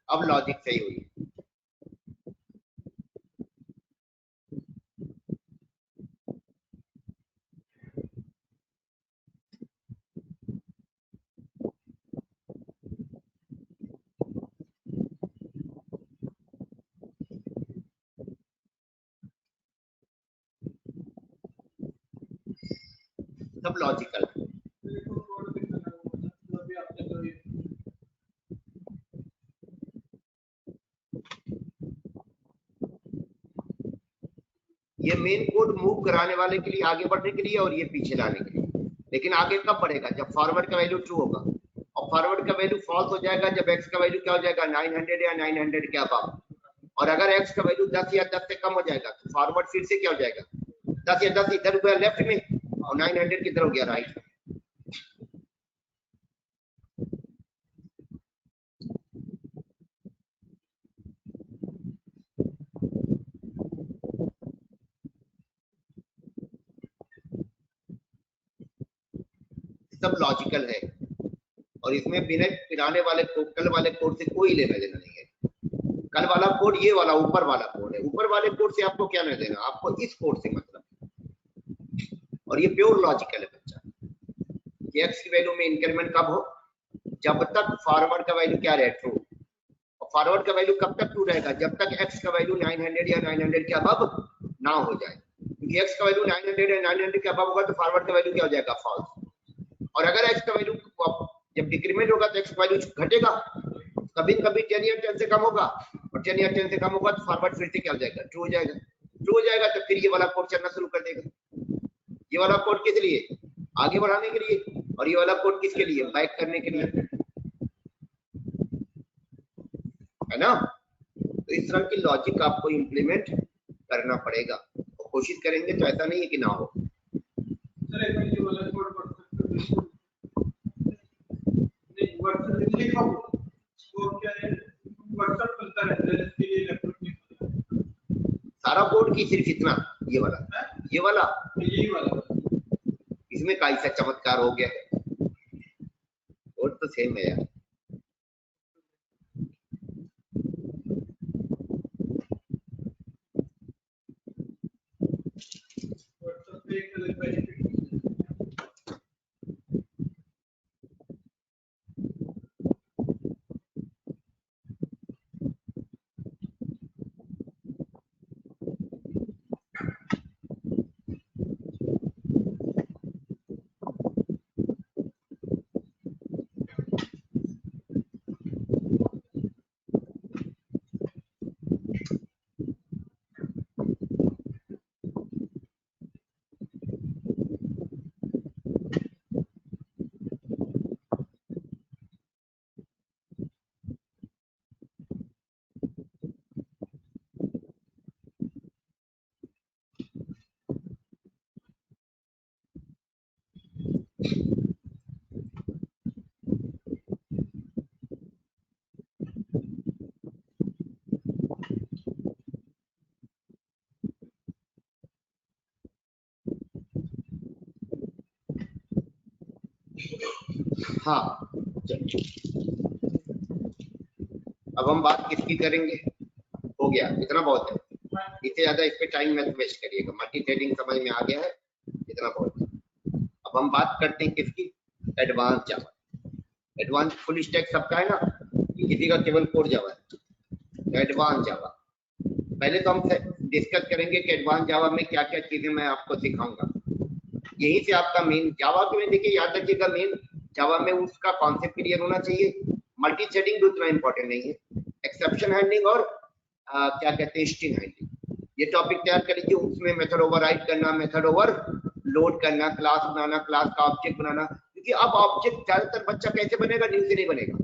अब लॉजिक सही हुई। सब लॉजिकल है। ये मेन कोड मूव कराने वाले के लिए, आगे बढ़ने के लिए, और ये पीछे लाने के लिए। लेकिन आगे कब बढ़ेगा? जब फॉरवर्ड का वैल्यू ट्रू होगा, और फॉरवर्ड का वैल्यू फॉल्स हो जाएगा जब एक्स का वैल्यू क्या हो जाएगा, 900 या 900 के अबव। और अगर एक्स का वैल्यू 10 या 10 से कम हो जाएगा तो फॉरवर्ड फिर से क्या हो जाएगा, 10 या 10 इधर गया लेफ्ट में और 900 किधर हो गया राइट में। सब लॉजिकल है और इसमें बिना पिराने वाले कोड, कल वाले कोड से कोई लेना देना नहीं है। कल वाला कोड ये वाला ऊपर वाला कोड है, ऊपर वाले कोड से आपको क्या लेना देना, आपको इस कोड से मतलब। और ये प्योर लॉजिकल है बच्चा कि एक्स की वैल्यू में इंक्रीमेंट कब हो, जब तक फॉरवर्ड का वैल्यू क्या रहे, ट्रू। और फॉरवर्ड का वैल्यू कब तक ट्रू रहेगा, जब तक एक्स का वैल्यू 900 या 900 के अबव ना हो जाए। क्योंकि एक्स का वैल्यू 900 या 900 के अबव होगा तो फॉरवर्ड का वैल्यू क्या हो जाएगा, फॉल्स। और अगर एक्स का वैल्यू जब डिक्रीमेंट होगा तो एक्स का वैल्यू घटेगा, कभी कभी 10 या 10 से कम होगा, और 10 या 10 से कम होगा तो फॉरवर्ड फिर से क्या हो जाएगा, ट्रू हो जाएगा। ट्रू हो जाएगा तो फिर ये वाला कोड चलना शुरू कर देगा। ये वाला कोड किस लिए, आगे बढ़ाने के लिए, और ये वाला कोड किसके लिए, बैक करने के लिए, है ना। तो इस तरह की लॉजिक आपको इम्प्लीमेंट करना पड़ेगा, और कोशिश करेंगे तो ऐसा नहीं है कि ना हो। सर एक मिनट, ये वाला कोड पढ़ सकते हो? नहीं, व्हाट्सएप लिखा हो वो क्या है, व्हाट्सएप चलता रहता है, इसके लिए लैपटॉप नहीं होता। सारा कोड की सिर्फ इतना, ये वाला, ये वाला, यही वाला, इसमें कैसा चमत्कार हो गया, कोड तो सेम है यार। व्हाट्सएप पे एक अलग बेनिफिट। हाँ चलिए, अब हम बात किसकी करेंगे, हो गया इतना बहुत है, इससे ज्यादा इस पे टाइम मत वेस्ट करिएगा, मल्टी थ्रेडिंग समझ में आ गया है, इतना बहुत है। अब हम बात करते हैं किसकी, एडवांस जावा। एडवांस फुल स्टैक सबका है ना, किसी का केवल कोर जावा है। एडवांस जावा पहले तो हम डिस्कस करेंगे कि एडवांस जावा में क्या क्या चीजें मैं आपको सिखाऊंगा। यही से आपका मेन जावा में, देखिए याद रखिएगा, मेन जावा में उसका कॉन्सेप्ट क्लियर होना चाहिए। मल्टी थ्रेडिंग भी उतना इंपॉर्टेंट नहीं है, एक्सेप्शन हैंडलिंग और क्या कहते हैं, स्ट्रिंग हैंडलिंग, ये टॉपिक तैयार कर लीजिए। उसमें मेथड ओवरराइड करना, मेथड ओवर लोड करना, क्लास बनाना, क्लास का ऑब्जेक्ट बनाना। क्योंकि अब ऑब्जेक्ट ज्यादातर बच्चा कैसे बनेगा, न्यू से नहीं बनेगा।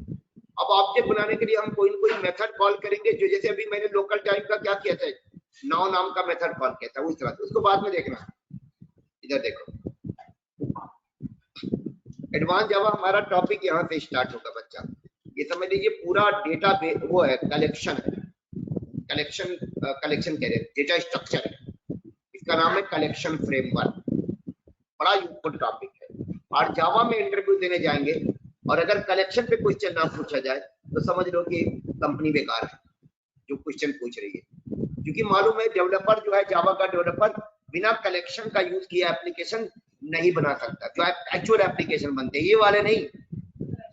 अब ऑब्जेक्ट बनाने के लिए हम कोई ना कोई मेथड कॉल करेंगे, जो जैसे अभी मैंने लोकल टाइम का क्या किया था, नाउ नाम का मेथड कॉल किया था, उस तरह से उसको बाद में देखना। इधर देखो, एडवांस जावा हमारा टॉपिक यहाँ से स्टार्ट होगा बच्चा। ये समझ लीजिए पूरा डेटा वो है, कलेक्शन है, कलेक्शन कह रहे हैं, डेटा स्ट्रक्चर है। इसका नाम है कलेक्शन फ्रेमवर्क। बड़ा यूजफुल टॉपिक है। और जावा में इंटरव्यू देने जाएंगे और अगर कलेक्शन पे क्वेश्चन ना पूछा जाए तो समझ लो कि कंपनी बेकार है जो क्वेश्चन पूछ रही है, क्योंकि मालूम है डेवलपर जो है, जावा का डेवलपर बिना कलेक्शन का यूज किया एप्लीकेशन नहीं बना सकता। जो एक्चुअल एप्लीकेशन बनते हैं, ये वाले नहीं,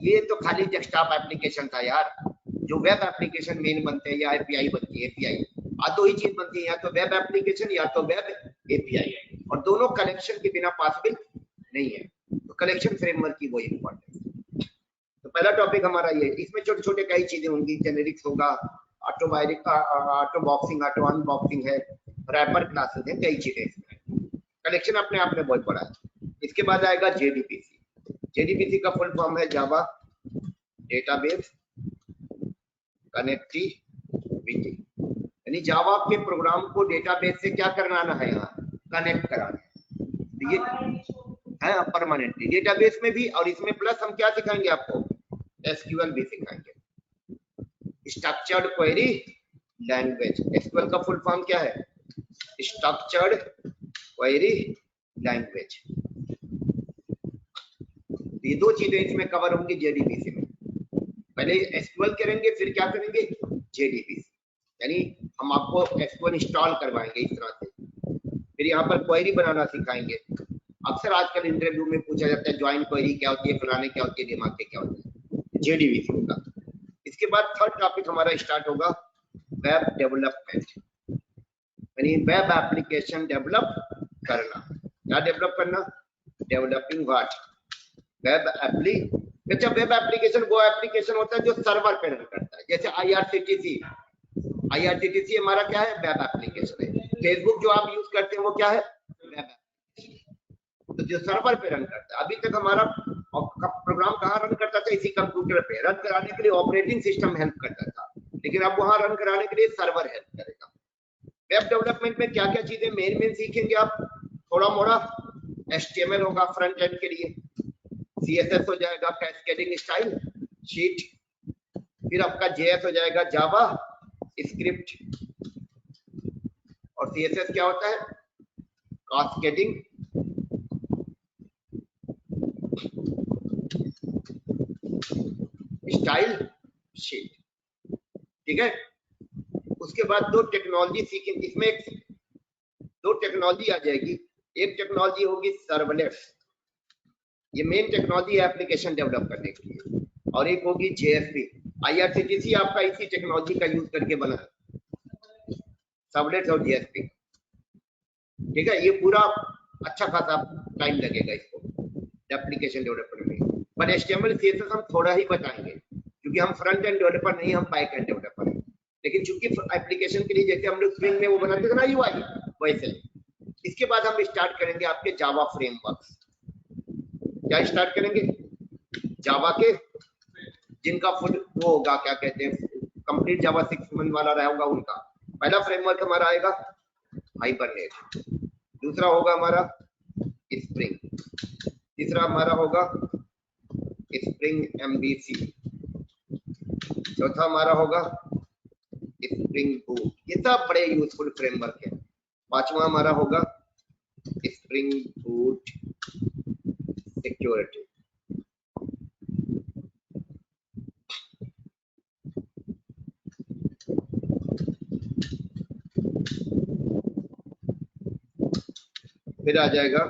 ये तो खाली डेस्कटॉप एप्लीकेशन था यार। जो वेब एप्लीकेशन मेन बनते हैं या एपीआई बनती है, एपीआई दो ही चीज बनती है, या तो वेब एप्लीकेशन या तो वेब एपीआई, और दोनों कलेक्शन के बिना पॉसिबल नहीं है। तो कलेक्शन फ्रेमवर्क की वही इंपॉर्टेंस है। तो पहला टॉपिक हमारा ये, इसमें छोटे छोटे कई चीजें होंगी, जेनेरिक्स होगा, ऑटो बॉक्सिंग, ऑटो अनबॉक्सिंग है, रैपर क्लासेस है, कई चीजें इसमें। कलेक्शन अपने आप में बहुत बड़ा है। इसके बाद आएगा जेडीबीसी। जेडीबीसी का फुल फॉर्म है जावा डेटाबेस कनेक्टिविटी, यानी जावा के प्रोग्राम को डेटाबेस से क्या करना है, यहाँ कनेक्ट कराना है। ये है परमानेंटली डेटाबेस में भी, और इसमें प्लस हम क्या सिखाएंगे आपको, एसक्यूएल भी सिखाएंगे, स्ट्रक्चर्ड क्वेरी लैंग्वेज। एसक्यूएल का फुल फॉर्म क्या है, स्ट्रक्चर्ड क्वेरी लैंग्वेज। ये दो चीजें इसमें कवर होंगी जेडीबीसी में। पहले एसक्यूएल करेंगे, फिर क्या करेंगे, जेडीबीसी, यानी हम आपको एसक्यूएल इंस्टॉल करवाएंगे इस तरह से, फिर यहाँ पर क्वेरी बनाना सिखाएंगे। अक्सर आजकल इंटरव्यू में पूछा जाता है ज्वाइन क्वेरी क्या होती है, फलाने क्या होती है, दिमाग के क्या होती है, जेडीबीसी होगा। इसके बाद थर्ड टॉपिक हमारा स्टार्ट होगा वेब डेवलपमेंट, यानी वेब एप्लीकेशन डेवलप करना। क्या डेवलप करना, डेवलपिंग व्हाट, वेब एप्लीकेशन। अच्छा, वेब एप्लीकेशन वो एप्लीकेशन होता है जो सर्वर पे रन करता है, जैसे आईआरसीटीसी। आईआरसीटीसी हमारा क्या है, वेब एप्लीकेशन है। फेसबुक जो आप यूज करते हैं वो क्या है, वेब एप्लीकेशन। तो जो सर्वर पे रन करता है, अभी तक हमारा प्रोग्राम कहाँ रन करता था, इसी कंप्यूटर पे। रन कराने के लिए ऑपरेटिंग सिस्टम हेल्प करता था, लेकिन अब वहां रन कराने के लिए सर्वर हेल्प करेगा। वेब डेवलपमेंट में क्या क्या चीजें मेन सीखेंगे आप, थोड़ा मोड़ा एचटीएमएल होगा फ्रंट एंड के लिए, सीएसएस हो जाएगा कैस्केडिंग स्टाइल शीट, फिर आपका जेएस हो जाएगा जावा स्क्रिप्ट, और सीएसएस क्या होता है, कैस्केडिंग स्टाइल शीट। ठीक है, उसके बाद दो टेक्नोलॉजी सीखेंगे, इसमें दो टेक्नोलॉजी आ जाएगी। एक टेक्नोलॉजी होगी सर्वलेट्स, ये मेन टेक्नोलॉजी है एप्लीकेशन डेवलप करने के लिए, और एक होगी जेएसपी। आईआरसीटीसी आपका इसी टेक्नोलॉजी का यूज करके बना है, सर्वलेट्स और जेएसपी। ठीक है, ये पूरा अच्छा खासा टाइम लगेगा इसको एप्लीकेशन डेवलपमेंट में, पर एचटीएमएल सीएसएस हम थोड़ा ही बताएंगे, क्योंकि हम फ्रंट एंड डेवलपर नहीं, हम बैक एंड डेवलपर हैं। लेकिन चूंकि एप्लीकेशन के लिए जैसे हम लोग स्प्रिंग में वो बनाते थे ना यूआई, वैसे। इसके बाद हम स्टार्ट करेंगे आपके जावा फ्रेमवर्क्स। क्या स्टार्ट करेंगे, जावा के जिनका फुल वो होगा, क्या कहते हैं, कंप्लीट जावा 6 मंथ वाला रहा होगा उनका। पहला फ्रेमवर्क हमारा आएगा हाइबरनेट, दूसरा होगा हमारा स्प्रिंग, तीसरा हमारा होगा स्प्रिंग एमबीसी, चौथा हमारा होगा स्प्रिंग बूट। ये सब बड़े यूजफुल फ्रेमवर्क है। पांचवा हमारा होगा स्प्रिंग बूट सिक्योरिटी। फिर आ जाएगा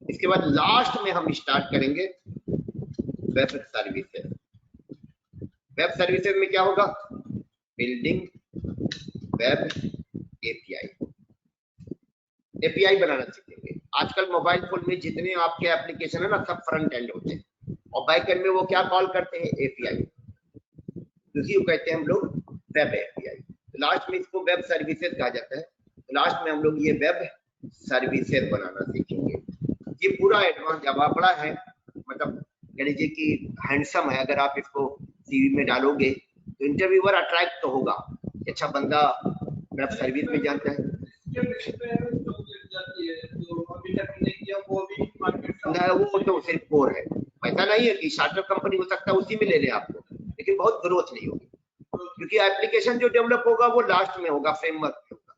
इसके बाद लास्ट में हम स्टार्ट करेंगे वेब सर्विसेज। वेब सर्विसेज में क्या होगा, बिल्डिंग वेब एपीआई। एपीआई बनाना सीखेंगे। आजकल मोबाइल फोन में जितने आपके एप्लीकेशन है ना, सब फ्रंट एंड होते हैं, और बैक एंड में वो क्या कॉल करते हैं, एपीआई, उसी को कहते हैं हम लोग वेब एपीआई। लास्ट में इसको वेब सर्विसेज कहा जाता है। लास्ट में हम लोग ये वेब सर्विसेज बनाना सीखेंगे। ये पूरा एडवांस जावा बड़ा है, मतलब कह लीजिए कि हैंडसम है। अगर आप इसको सीवी में डालोगे तो इंटरव्यूअर अट्रैक्ट तो होगा, अच्छा बंदा वेब सर्विस में जानता है। ना वो तो सिर्फ कोर है, ऐसा नहीं है कि स्टार्टअप कंपनी हो सकता है उसी में ले ले आपको, लेकिन बहुत ग्रोथ नहीं होगी। क्योंकि एप्लीकेशन जो डेवलप होगा वो लास्ट में होगा, फ्रेमवर्क में होगा,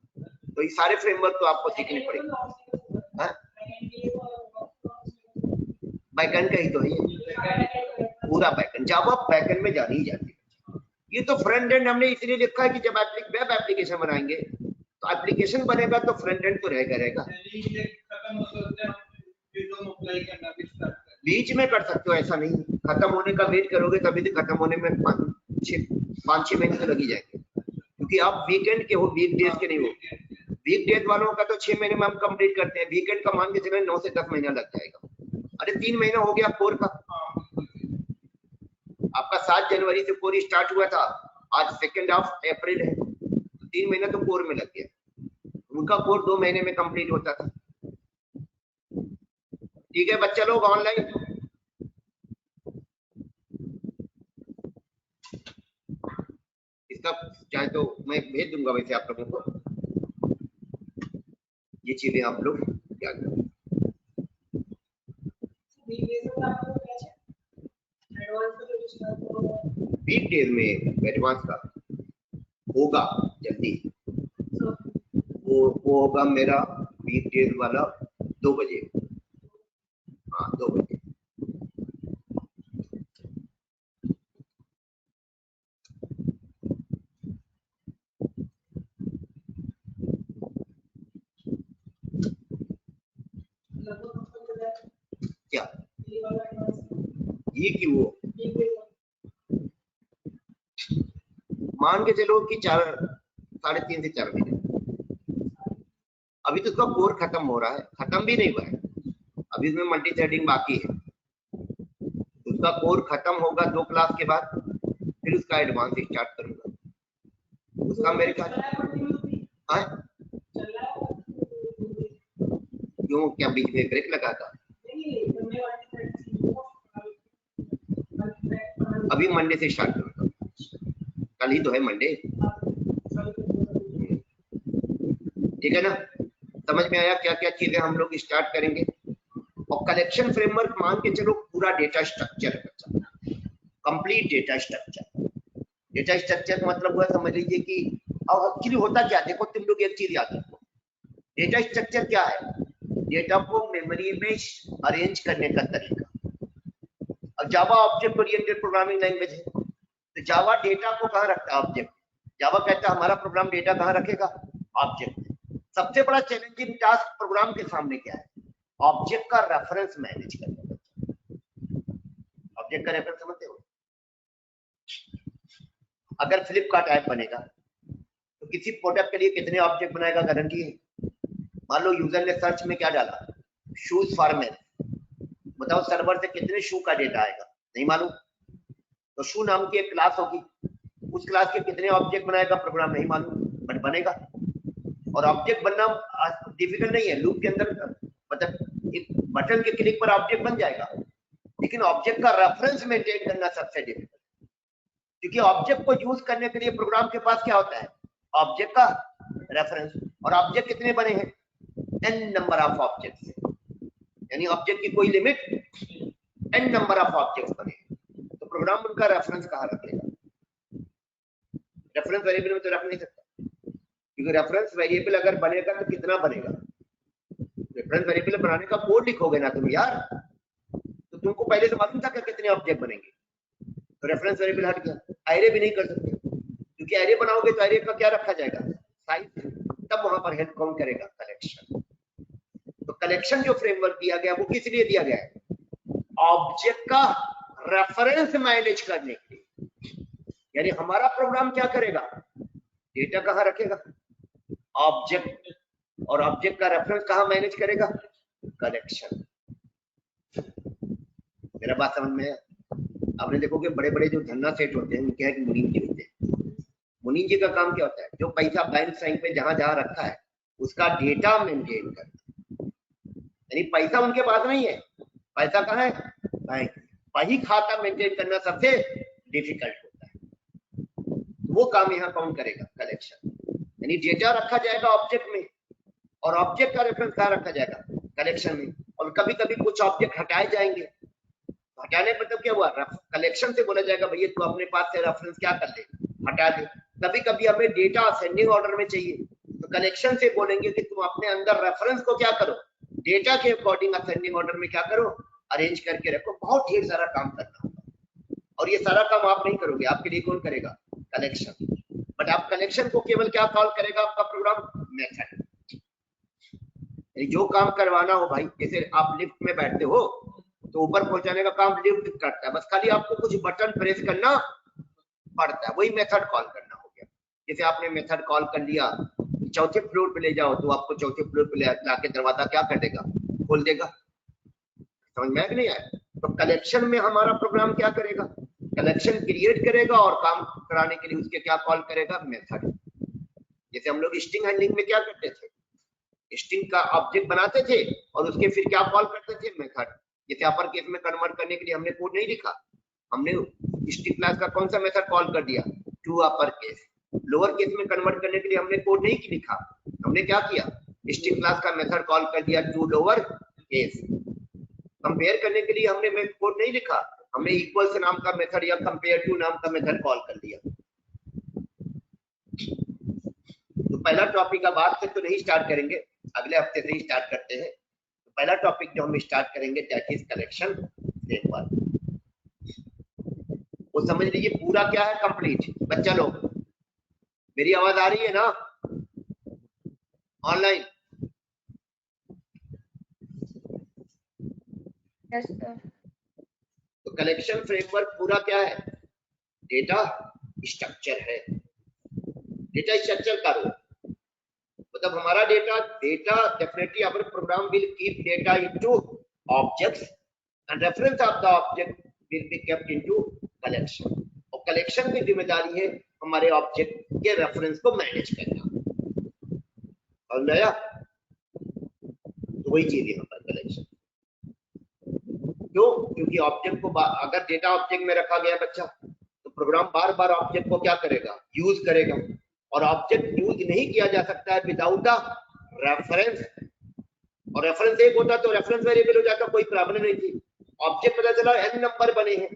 तो ये सारे फ्रेमवर्क तो आपको सीखने पड़ेंगे। बैकएंड का ही तो है ये, पूरा बैकएंड, जावा बैकएंड में जानी ही जाती है। ये तो फ्रंट एंड हमने इसलिए लिखा है कि जब वेब एप्लीकेशन बनाएंगे तो एप्लीकेशन बनेगा तो फ्रंट एंड तो रहेगा। बीच में कर सकते हो, ऐसा नहीं, खत्म होने का वेट करोगे तभी तो खत्म होने में 5-6 महीने तो लगी जाएंगे, क्योंकि आप वीकेंड के हो, वीक डेज के नहीं हो। वीक डेज वालों का तो 6 महीने में हम कंप्लीट करते हैं, वीकेंड का मान के चले 9 से 10 महीना लग जाएगा। अरे 3 महीना हो गया कोर का, आपका 7 जनवरी से कोर स्टार्ट हुआ था, आज 2 अप्रैल है, तो 3 महीना तो कोर में लग गया। उनका कोर 2 महीने में कंप्लीट होता था। ठीक है बच्चा लोग ऑनलाइन, इसका चाहे तो मैं भेज दूंगा वैसे आप लोगों को, ये चीजें आप लोग क्या करें। वीक डेज में एडवांस का होगा जल्दी, वो होगा मेरा वीक डेज वाला 2 बजे, हाँ 2 बजे। क्या ये कि वो मान के चलो कि 3.5 से 4 महीने, अभी तो उसका कोर खत्म हो रहा है, खत्म भी नहीं हुआ है, अभी इसमें मल्टी थ्रेडिंग बाकी है। उसका कोर खत्म होगा 2 क्लास के बाद, फिर उसका एडवांस स्टार्ट करूंगा। उसका मेरे ख्याल क्यों, क्या बीच में ब्रेक लगा था? अभी मंडे से स्टार्ट करूंगा, कल ही तो है मंडे, ठीक है ना? समझ में आया क्या क्या चीजें हम लोग स्टार्ट करेंगे। और कलेक्शन फ्रेमवर्क मान के चलो पूरा data structure, complete data structure. Data structure का मतलब हुआ, समझ लीजिए कि अब एक्चुअली होता क्या, देखो तुम लोग एक चीज याद रखो, डेटा स्ट्रक्चर क्या है? डेटा को मेमोरी में अरेंज करने का तरीका। और जावा ऑब्जेक्ट ओरिएंटेड प्रोग्रामिंग लैंग्वेज है, तो जावा डेटा को कहाँ रखता है? ऑब्जेक्ट। जावा कहता है हमारा प्रोग्राम डेटा कहाँ रखेगा? ऑब्जेक्ट। सबसे बड़ा चैलेंजिंग टास्क प्रोग्राम के सामने क्या है? ऑब्जेक्ट का रेफरेंस मैनेज करना। ऑब्जेक्ट का रेफरेंस समझते हो? अगर फ्लिपकार्ट ऐप बनेगा तो किसी प्रोडक्ट के लिए कितने ऑब्जेक्ट बनाएगा, गारंटी है? मान लो यूजर ने सर्च में क्या डाला, शूज फॉर मेन, बताओ सर्वर से कितने शू का डेटा आएगा? नहीं मालूम। तो शू नाम की एक क्लास होगी, उस क्लास के कितने ऑब्जेक्ट बनाएगा प्रोग्राम? नहीं मालूम, बट बनेगा। और ऑब्जेक्ट बनना डिफिकल्ट नहीं है, लूप के अंदर मतलब एक बटन के क्लिक पर ऑब्जेक्ट बन जाएगा, लेकिन ऑब्जेक्ट का रेफरेंस मेंटेन करना सबसे डिफिकल्ट, क्योंकि ऑब्जेक्ट को यूज करने के लिए प्रोग्राम के पास क्या होता है? ऑब्जेक्ट का रेफरेंस। और ऑब्जेक्ट कितने बने हैं? n नंबर ऑफ ऑब्जेक्ट्स, यानी ऑब्जेक्ट की कोई limit, n number of objects बने, तो प्रोग्राम उनका रेफरेंस कहाँ रखेगा? रेफरेंस वेरिएबल में तो रख नहीं सकता, क्योंकि रेफरेंस वेरिएबल अगर बनेगा तो कितना बनेगा? रेफरेंस वेरिएबल बनाने का कोड लिखोगे ना तुम यार, तो तुमको पहले से मालूम था कि कितने ऑब्जेक्ट बनेंगे, तो रेफरेंस वेरिएबल हट गया। एरे भी नहीं कर सकते, क्योंकि एरे बनाओगे तो एरे का क्या रखा जाएगा? साइज, तब वहां पर हेल्प कौन करेगा? कलेक्शन। तो कलेक्शन जो फ्रेमवर्क दिया गया वो किस लिए दिया गया है? ऑब्जेक्ट का रेफरेंस मैनेज करने के लिए। यानी हमारा प्रोग्राम क्या करेगा? डेटा कहाँ रखेगा? ऑब्जेक्ट। और ऑब्जेक्ट का रेफरेंस कहाँ मैनेज करेगा? कलेक्शन। मेरा बात समझ में आया? आपने देखोगे बड़े बड़े जो धन्ना सेठ होते हैं उनके यहाँ मुनीम जी होते हैं। मुनीम जी का काम क्या होता है? जो पैसा बैंक साइन पे जहां जहां रखा है उसका डेटा मेंटेन करना। यानी पैसा उनके पास नहीं है, पैसा कहाँ है? बैंक। वही खाता मेंटेन करना सबसे डिफिकल्ट होता है, वो काम यहाँ कौन करेगा? कलेक्शन। यानी डेटा रखा जाएगा ऑब्जेक्ट में, और ऑब्जेक्ट का रेफरेंस कहाँ रखा जाएगा? कलेक्शन में। और कभी कभी कुछ ऑब्जेक्ट हटाए जाएंगे, हटाने मतलब क्या हुआ? कलेक्शन से बोला जाएगा भैया तू अपने पास से रेफरेंस क्या कर ले, हटा दे। कभी कभी हमें डेटा असेंडिंग ऑर्डर में चाहिए, तो कलेक्शन से बोलेंगे कि तुम अपने अंदर रेफरेंस को क्या करो, डेटा के अकॉर्डिंग असेंडिंग ऑर्डर में क्या करो, अरेंज करके रखो। बहुत ढेर सारा काम करना होगा, और ये सारा काम आप नहीं करोगे, आपके लिए कौन करेगा, कलेक्शन। बट आप कलेक्शन को केवल क्या कॉल करेगा आपका प्रोग्राम, मेथड। जो काम करवाना हो भाई, जैसे आप लिफ्ट में बैठते हो तो ऊपर पहुंचाने का काम लिफ्ट करता है, बस खाली आपको कुछ बटन प्रेस करना पड़ता है, वही मेथड कॉल करना हो गया। जैसे आपने मेथड कॉल कर लिया, चौथे फ्लोर पे ले जाओ, तो आपको चौथे फ्लोर पे लाके दरवाजा क्या कर देगा, खोल देगा। समझ में नहीं आया? तो कलेक्शन में हमारा प्रोग्राम क्या करेगा, कलेक्शन क्रिएट करेगा और काम कराने के लिए उसके क्या कॉल करेगा, मेथड। जैसे हम लोग स्ट्रिंग हैंडलिंग में क्या करते थे, स्ट्रिंग का ऑब्जेक्ट बनाते थे और उसके फिर क्या कॉल करते थे, मेथड। जैसे अपर केस में कन्वर्ट करने के लिए हमने कोड नहीं लिखा, हमने स्ट्रिंग क्लास का कौन सा मेथड कॉल कर दिया, to upper case. Lower case में कन्वर्ट करने के लिए हमने कोड नहीं लिखा, हमने क्या किया, स्ट्रिंग क्लास का मेथड कॉल कर दिया टू लोअर केस। कंपेयर करने के लिए हमने कोड नहीं लिखा, हमने इक्वल से नाम का मेथड या कंपेयर टू नाम का मेथड कॉल कर दिया। तो पहला टॉपिक अब आज से तो नहीं स्टार्ट करेंगे, अगले हफ्ते से ही स्टार्ट करते हैं। तो पहला टॉपिक जो हम स्टार्ट करेंगे दैट इज कलेक्शन फ्रेमवर्क। वो समझ लीजिए पूरा क्या है, कंप्लीट। बच्चा लोग मेरी आवाज आ रही है ना ऑनलाइन? Yes sir. तो कलेक्शन फ्रेमवर्क पूरा क्या है, डेटा स्ट्रक्चर है। डेटा स्ट्रक्चर का रोल मतलब हमारा data definitely our program will keep data into objects and reference of the object will be kept into collection. और कलेक्शन की जिम्मेदारी है हमारे ऑब्जेक्ट के रेफरेंस को मैनेज करना। समझ आया? तो वही चीज है यहाँ पर कलेक्शन। क्यों? क्योंकि ऑब्जेक्ट को अगर डेटा ऑब्जेक्ट में रखा गया बच्चा, तो प्रोग्राम बार बार ऑब्जेक्ट को क्या करेगा, यूज करेगा। और ऑब्जेक्ट यूज नहीं किया जा सकता है विदाउट द रेफरेंस। और रेफरेंस एक होता तो रेफरेंस वेरिएबल हो जाता, कोई प्रॉब्लम नहीं थी। ऑब्जेक्ट पता चला n नंबर बने हैं,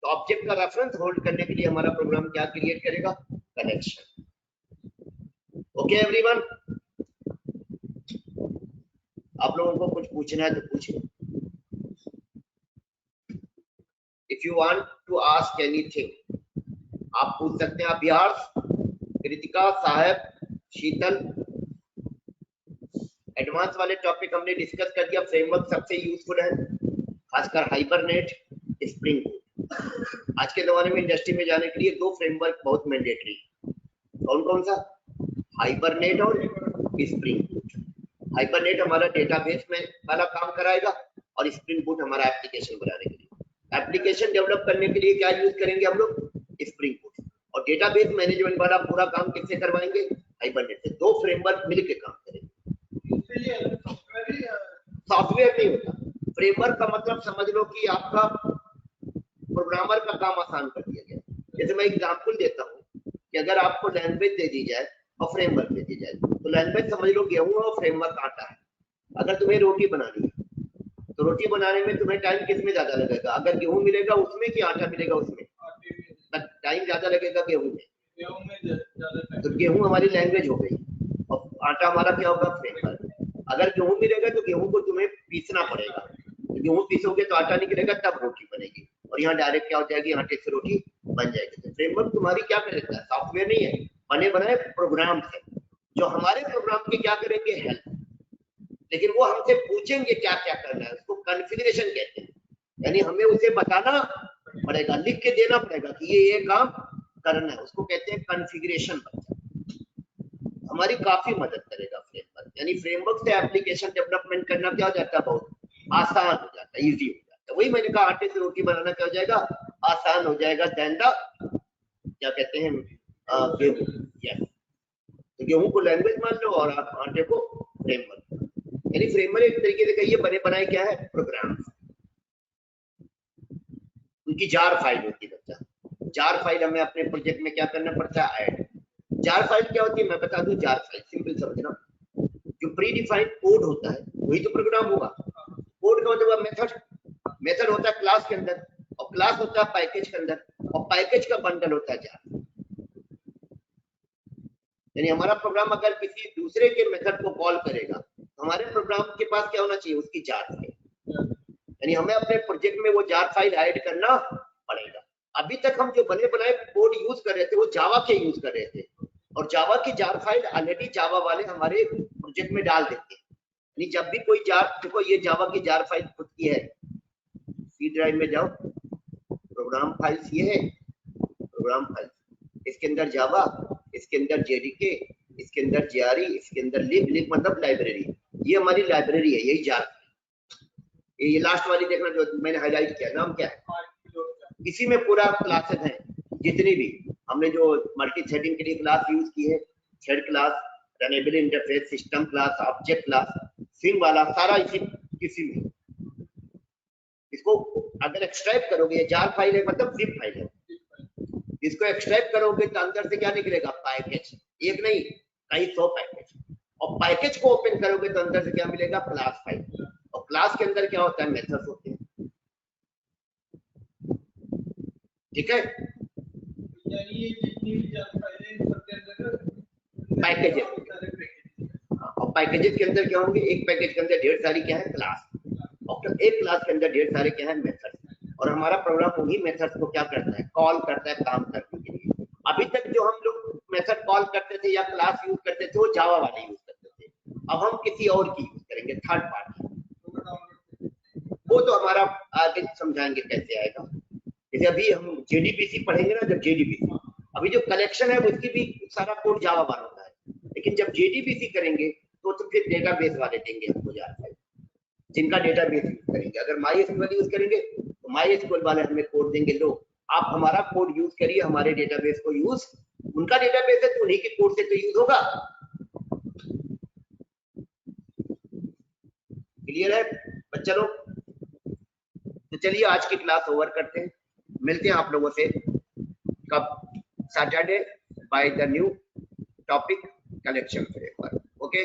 तो ऑब्जेक्ट का रेफरेंस होल्ड करने के लिए हमारा प्रोग्राम क्या क्रिएट करेगा, कलेक्शन। ओके एवरीवन, आप लोगों को कुछ पूछना है तो पूछिए। If you want to ask anything आप पूछ सकते हैं। अभ्यास, कृतिका, साहब, शीतल, एडवांस वाले टॉपिक हमने डिस्कस कर दिया। फ्रेमवर्क सबसे यूजफुल है, खासकर हाइबरनेट, स्प्रिंग बूट। आज के जमाने में इंडस्ट्री में जाने के लिए दो फ्रेमवर्क बहुत मैंडेटरी। कौन कौन सा? हाइबरनेट और स्प्रिंग बूट। हाइबरनेट हमारा डेटाबेस में वाला काम कराएगा और स्प्रिंग बूट हमारा एप्लीकेशन बनाने के लिए। एप्लीकेशन डेवलप करने के लिए क्या यूज करेंगे हम लोग, स्प्रिंग बूट। और डेटाबेस मैनेजमेंट वाला पूरा काम किससे करवाएंगे, हाइबरनेट से। दो फ्रेमवर्क मिलकर काम करेंगे। सॉफ्टवेयर नहीं होता, फ्रेमवर्क का मतलब समझ लो कि आपका प्रोग्रामर का काम आसान कर दिया गया। जैसे मैं एग्जांपल देता हूँ कि अगर आपको लैंग्वेज दे दी जाए और फ्रेमवर्क दे दी जाए, तो लैंग्वेज समझ लो गेहूं और फ्रेमवर्क आटा है। अगर तुम्हें रोटी बनानी है तो रोटी बनाने में तुम्हें टाइम किसमें ज्यादा लगेगा, अगर गेहूं मिलेगा उसमें कि आटा मिलेगा उसमें? टाइम ज्यादा लगेगा गेहूं में। तो गेहूं हमारी लैंग्वेज हो गई और आटा हमारा क्या होगा, फ्रेमवर्क। अगर गेहूं मिलेगा तो गेहूं को तुम्हें पीसना पड़ेगा, तो गेहूं पीसोगे तो आटा निकलेगा, तब रोटी बनेगी। और यहाँ डायरेक्ट क्या हो जाएगी, आटे से रोटी बन जाएगी। तो फ्रेमवर्क तुम्हारी क्या करेगा, सॉफ्टवेयर नहीं है, बने बनाए प्रोग्राम है जो हमारे प्रोग्राम की क्या करेंगे, हेल्प। लेकिन वो हमसे पूछेंगे क्या क्या करना है, उसको कॉन्फ़िगरेशन कहते हैं। यानी हमें उसे बताना पड़ेगा, लिख के देना पड़ेगा कि ये काम करना है, उसको कहते हैं कॉन्फ़िगरेशन। हमारी काफी मदद करेगा फ्रेमवर्क। यानी फ्रेमवर्क से एप्लीकेशन डेवलपमेंट करना क्या हो जाता है, बहुत आसान हो जाता है, इजी हो जाता है। वही मैंने कहा, आटे से रोटी बनाना क्या हो जाएगा, आसान हो जाएगा। देन द क्या कहते हैं, गेहूं। यस, तो गेहूं को लैंग्वेज मान लो और आटे को फ्रेमवर्क। यानी फ्रेमवर्क एक तरीके से कहिए बने बनाए क्या है, प्रोग्राम। उनकी जार फाइल होती है बच्चा। जार फाइल हमें अपने प्रोजेक्ट में क्या करना पड़ता है, ऐड। जार फाइल क्या होती है मैं बता दूं, जार फाइल सिंपल समझना, जो प्री डिफाइंड कोड होता है वही तो प्रोग्राम होगा। कोड का मतलब मेथड, मेथड होता है क्लास के अंदर, और क्लास होता है पैकेज के अंदर, और पैकेज का बंडल होता है जार। यानी हमारा प्रोग्राम अगर किसी दूसरे के मेथड को कॉल करेगा, हमारे प्रोग्राम के पास क्या होना चाहिए, उसकी जार फाइल। यानी हमें अपने प्रोजेक्ट में वो जार फाइल ऐड करना पड़ेगा। अभी तक हम जो बने बनाए कोड यूज कर रहे थे वो जावा के यूज कर रहे थे, और जावा की जार फाइल ऑलरेडी जावा वाले हमारे प्रोजेक्ट में डाल देते हैं। यानी जब भी कोई जार, देखो ये जावा की जार फाइल खुद की है, सी ड्राइव में जाओ, प्रोग्राम फाइल्स ये है, प्रोग्राम फाइल, इसके अंदर जावा, इसके अंदर जेडीके, इसके अंदर जेआरई, इसके अंदर लिब मतलब लाइब्रेरी, ये हमारी लाइब्रेरी है, यही जार। ये लास्ट वाली देखना जो मैंने हाईलाइट किया, नाम क्या है, इसी में पूरा क्लासेस हैं जितनी भी हमने जो मल्टी थ्रेडिंग के लिए क्लास यूज की है, thread class, runnable interface, system class, object class, swing वाला सारा इसी में। इसको अगर एक्सट्रैक्ट करोगे, ये जार फाइल है मतलब जिप फाइल है, इसको एक्सट्रैक्ट करोगे तो अंदर से क्या निकलेगा, पैकेज, एक नहीं कई 100 पैकेज, और पैकेज को ओपन करोगे तो अंदर से क्या मिलेगा, क्लास फाइल, और क्लास के अंदर क्या होता है, मेथड्स होते हैं। ठीक है, यानी ये जितनी भी जार फाइलें हैं सबके अंदर पैकेज है, और पैकेजेस के अंदर क्या होंगे, एक पैकेज के अंदर ढेर सारी क्या है, क्लास, और एक क्लास के अंदर ढेर सारे क्या है, मेथड्स, और हमारा प्रोग्राम उन्हीं मेथड्स को क्या करता है, कॉल करता है काम करने के लिए। अभी तक जो हम लोग मेथड कॉल करते थे या क्लास यूज करते थे वो जावा वाले यूज करते थे, अब हम किसी और की यूज करेंगे, थर्ड पार्टी। वो तो हमारा आगे समझाएंगे कैसे आएगा। जैसे अभी हम जेडीबीसी पढ़ेंगे ना, जब जेडीबीसी, अभी जो कलेक्शन है उसकी भी सारा कोड जावा वाला होता है, लेकिन जब जेडीबीसी करेंगे तो फिर डेटाबेस वाले देंगे हमको जार फाइल, जिनका डेटाबेस यूज करेंगे। अगर MySQL यूज करेंगे तो MySQL वाले हमें कोड देंगे, लो आप हमारा कोड यूज करिए, हमारे डेटाबेस को यूज, उनका डेटाबेस है तो उन्हीं के कोड से तो यूज होगा। क्लियर है बच्चा लोग? तो चलिए आज की क्लास ओवर करते हैं, मिलते हैं आप लोगों से कब, Saturday by the new topic collection framework. Okay.